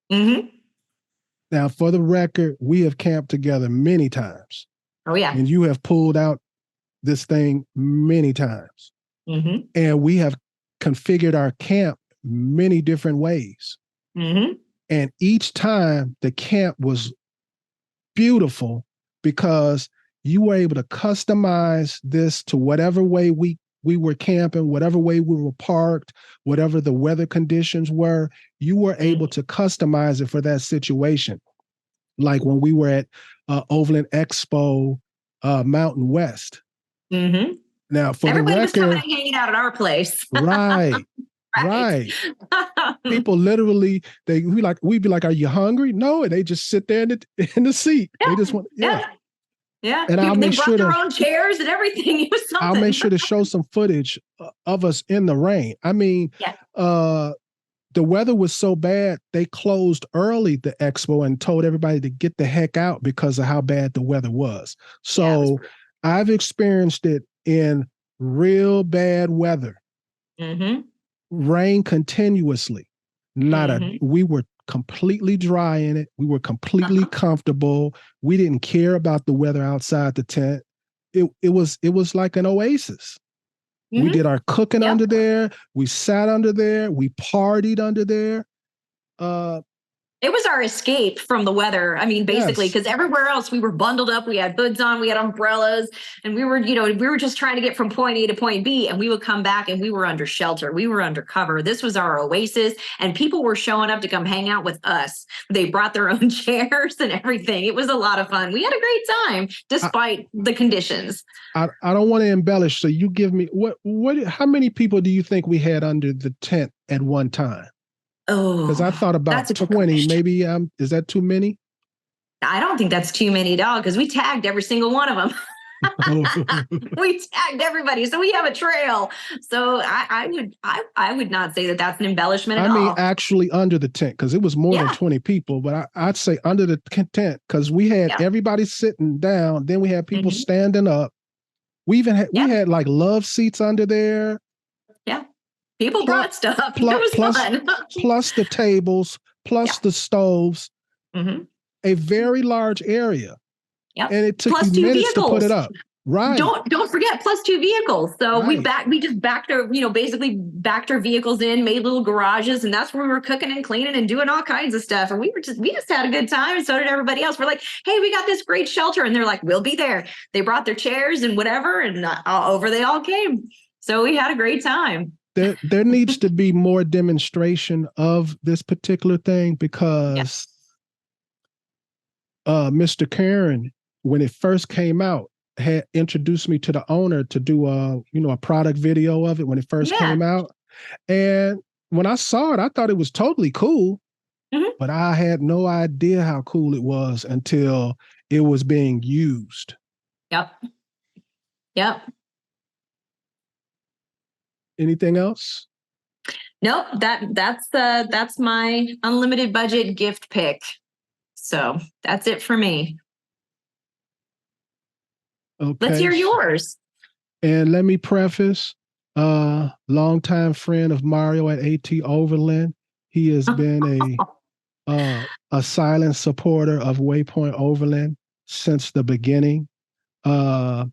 Now, for the record, we have camped together many times. Oh, yeah. And you have pulled out this thing many times. And we have configured our camp many different ways. And each time the camp was beautiful because you were able to customize this to whatever way we were camping, whatever way we were parked, whatever the weather conditions were, you were able to customize it for that situation. Like when we were at Overland Expo, Mountain West. Now, for everybody the record, was coming and hanging out at our place. Right. People literally, we'd be like, "Are you hungry?" No, and they just sit there in the seat. Yeah. They just want, Yeah, and they brought their own chairs and everything. It was something. I'll make sure to show some footage of us in the rain. I mean, the weather was so bad, they closed early the expo and told everybody to get the heck out because of how bad the weather was. So I've experienced it in real bad weather. Rain continuously. We were completely dry in it. We were completely comfortable. We didn't care about the weather outside the tent. It was like an oasis. We did our cooking under there. We sat under there. We partied under there. It was our escape from the weather. I mean, basically, because everywhere else we were bundled up. We had hoods on, we had umbrellas, and we were just trying to get from point A to point B, and we would come back and we were under shelter. We were under cover. This was our oasis, and people were showing up to come hang out with us. They brought their own chairs and everything. It was a lot of fun. We had a great time despite the conditions. I don't want to embellish. So you give me how many people do you think we had under the tent at one time? Oh, because I thought about 20, maybe. Is that too many? I don't think that's too many at all because we tagged every single one of them. We tagged everybody, so we have a trail. So I would not say that that's an embellishment at all. I mean, actually under the tent, because it was more than 20 people, but I'd say under the tent, because we had everybody sitting down, then we had people standing up. We even had, we had like love seats under there. Yeah. People brought stuff. It was fun. Plus the tables, plus the stoves, a very large area. Yep. And it took plus you 2 minutes vehicles. to put it up. Right. Don't forget plus 2 vehicles. So we just backed our, basically backed our vehicles in, made little garages, and that's where we were cooking and cleaning and doing all kinds of stuff. And we just had a good time, and so did everybody else. We're like, hey, we got this great shelter, and they're like, we'll be there. They brought their chairs and whatever, and over they all came. So we had a great time. There needs to be more demonstration of this particular thing, because Mr. Karen, when it first came out, had introduced me to the owner to do a product video of it when it first came out. And when I saw it, I thought it was totally cool, but I had no idea how cool it was until it was being used. Yep. Anything else? Nope. That's my unlimited budget gift pick. So that's it for me. Okay. Let's hear yours. And let me preface, longtime friend of Mario at AT Overland. He has been a silent supporter of Waypoint Overland since the beginning. So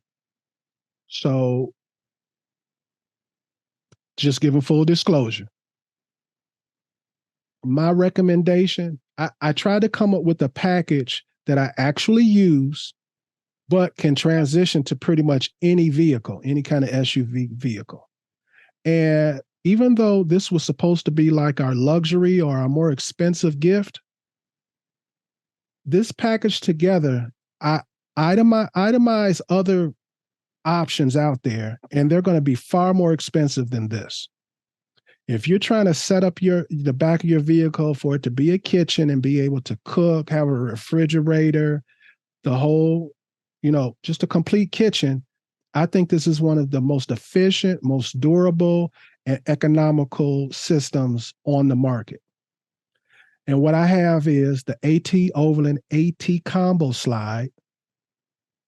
just giving full disclosure. My recommendation, I tried to come up with a package that I actually use, but can transition to pretty much any vehicle, any kind of SUV vehicle. And even though this was supposed to be like our luxury or our more expensive gift, this package together, I itemize other options out there, and they're going to be far more expensive than this. If you're trying to set up the back of your vehicle for it to be a kitchen and be able to cook, have a refrigerator, the whole, just a complete kitchen, I think this is one of the most efficient, most durable, and economical systems on the market. And what I have is the AT Overland AT Combo Slide,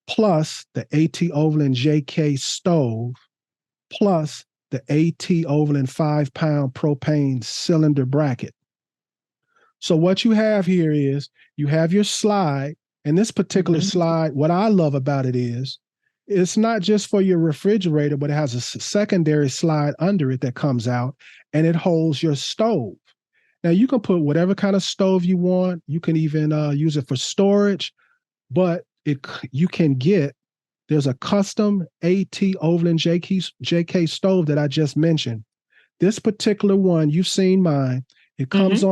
plus the AT Overland JK Stove, plus the AT Overland 5-pound propane cylinder bracket. So what you have here is you have your slide, and this particular slide, what I love about it is it's not just for your refrigerator, but it has a secondary slide under it that comes out, and it holds your stove. Now you can put whatever kind of stove you want. You can even use it for storage, but you can get, there's a custom AT Overland JK stove that I just mentioned. This particular one, you've seen mine. It comes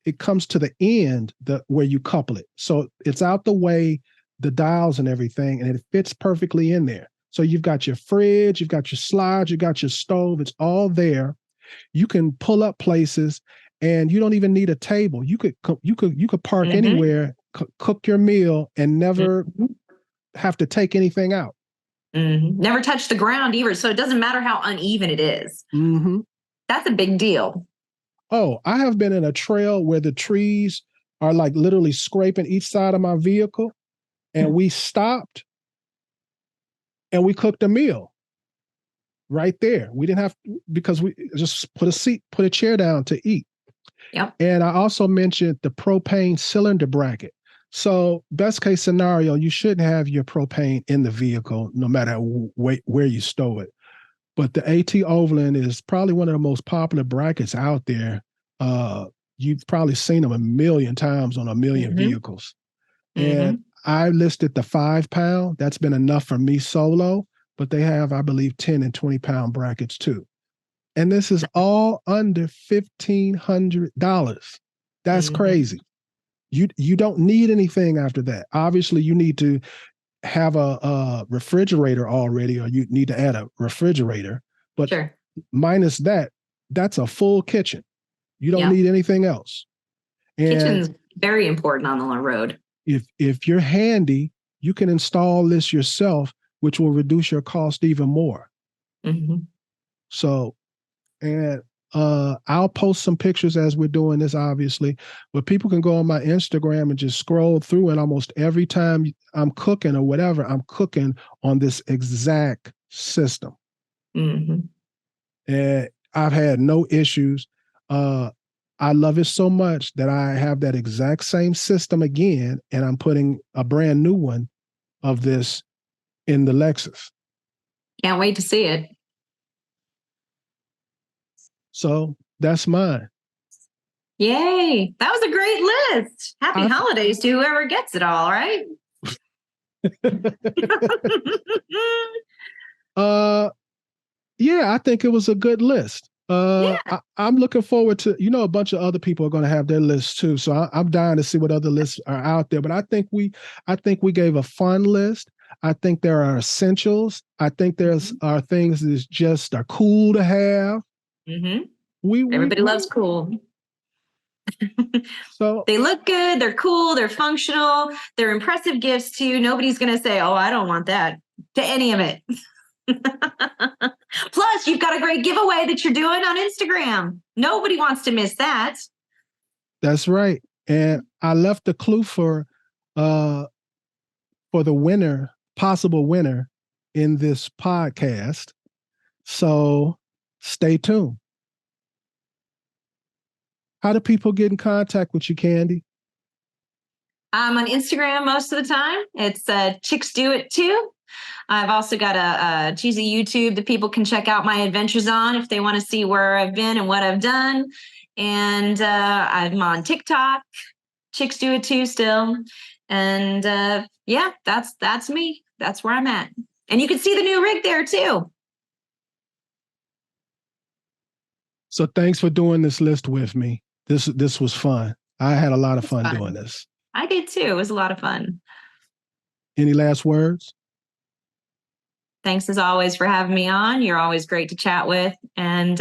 it comes to the end where you couple it. So it's out the way, the dials and everything, and it fits perfectly in there. So you've got your fridge, you've got your slides, you've got your stove, it's all there. You can pull up places, and you don't even need a table. You could park anywhere, cook your meal, and never have to take anything out. Never touch the ground either, so it doesn't matter how uneven it is. That's a big deal. Oh, I have been in a trail where the trees are like literally scraping each side of my vehicle, and we stopped and we cooked a meal right there. We didn't have, because we just put a chair down to eat. Yep. And I also mentioned the propane cylinder bracket. So best case scenario, you shouldn't have your propane in the vehicle, no matter where you stow it. But the AT Overland is probably one of the most popular brackets out there. You've probably seen them a million times on a million vehicles. And I listed the 5-pound. That's been enough for me solo, but they have, I believe, 10 and 20-pound brackets too. And this is all under $1,500. That's crazy. You don't need anything after that. Obviously, you need to have a refrigerator already, or you need to add a refrigerator. But minus that, that's a full kitchen. You don't need anything else. And kitchen's very important on the road. If you're handy, you can install this yourself, which will reduce your cost even more. Mm-hmm. So, and I'll post some pictures as we're doing this, obviously, but people can go on my Instagram and just scroll through, and almost every time I'm cooking or whatever, I'm cooking on this exact system. Mm-hmm. And I've had no issues. I love it so much that I have that exact same system again, and I'm putting a brand new one of this in the Lexus. Can't wait to see it. So that's mine. Yay. That was a great list. Happy holidays to whoever gets it all, right? Yeah, I think it was a good list. I'm looking forward to, a bunch of other people are going to have their lists too. So I'm dying to see what other lists are out there. But I think we gave a fun list. I think there are essentials. I think there's are things that just are cool to have. Mm-hmm. Everybody loves cool. So they look good, they're cool, they're functional, they're impressive gifts too. Nobody's going to say, oh, I don't want that to any of it. Plus, you've got a great giveaway that you're doing on Instagram. Nobody wants to miss that. That's right. And I left the clue for the winner, possible winner in this podcast. So stay tuned. How do people get in contact with you, Candy? I'm on Instagram most of the time. It's Chicks Do It Too. I've also got a cheesy YouTube that people can check out my adventures on if they want to see where I've been and what I've done. And I'm on TikTok, Chicks Do It Too still. And yeah, that's me. That's where I'm at. And you can see the new rig there too. So thanks for doing this list with me. This was fun. I had a lot of fun doing this. I did too. It was a lot of fun. Any last words? Thanks as always for having me on. You're always great to chat with. And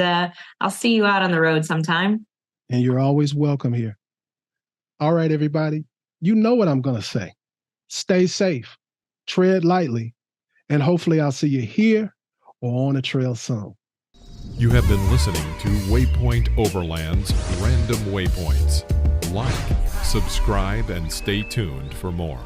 I'll see you out on the road sometime. And you're always welcome here. All right, everybody. You know what I'm going to say. Stay safe, tread lightly, and hopefully I'll see you here or on the trail soon. You have been listening to Waypoint Overland's Random Waypoints. Like, subscribe, and stay tuned for more.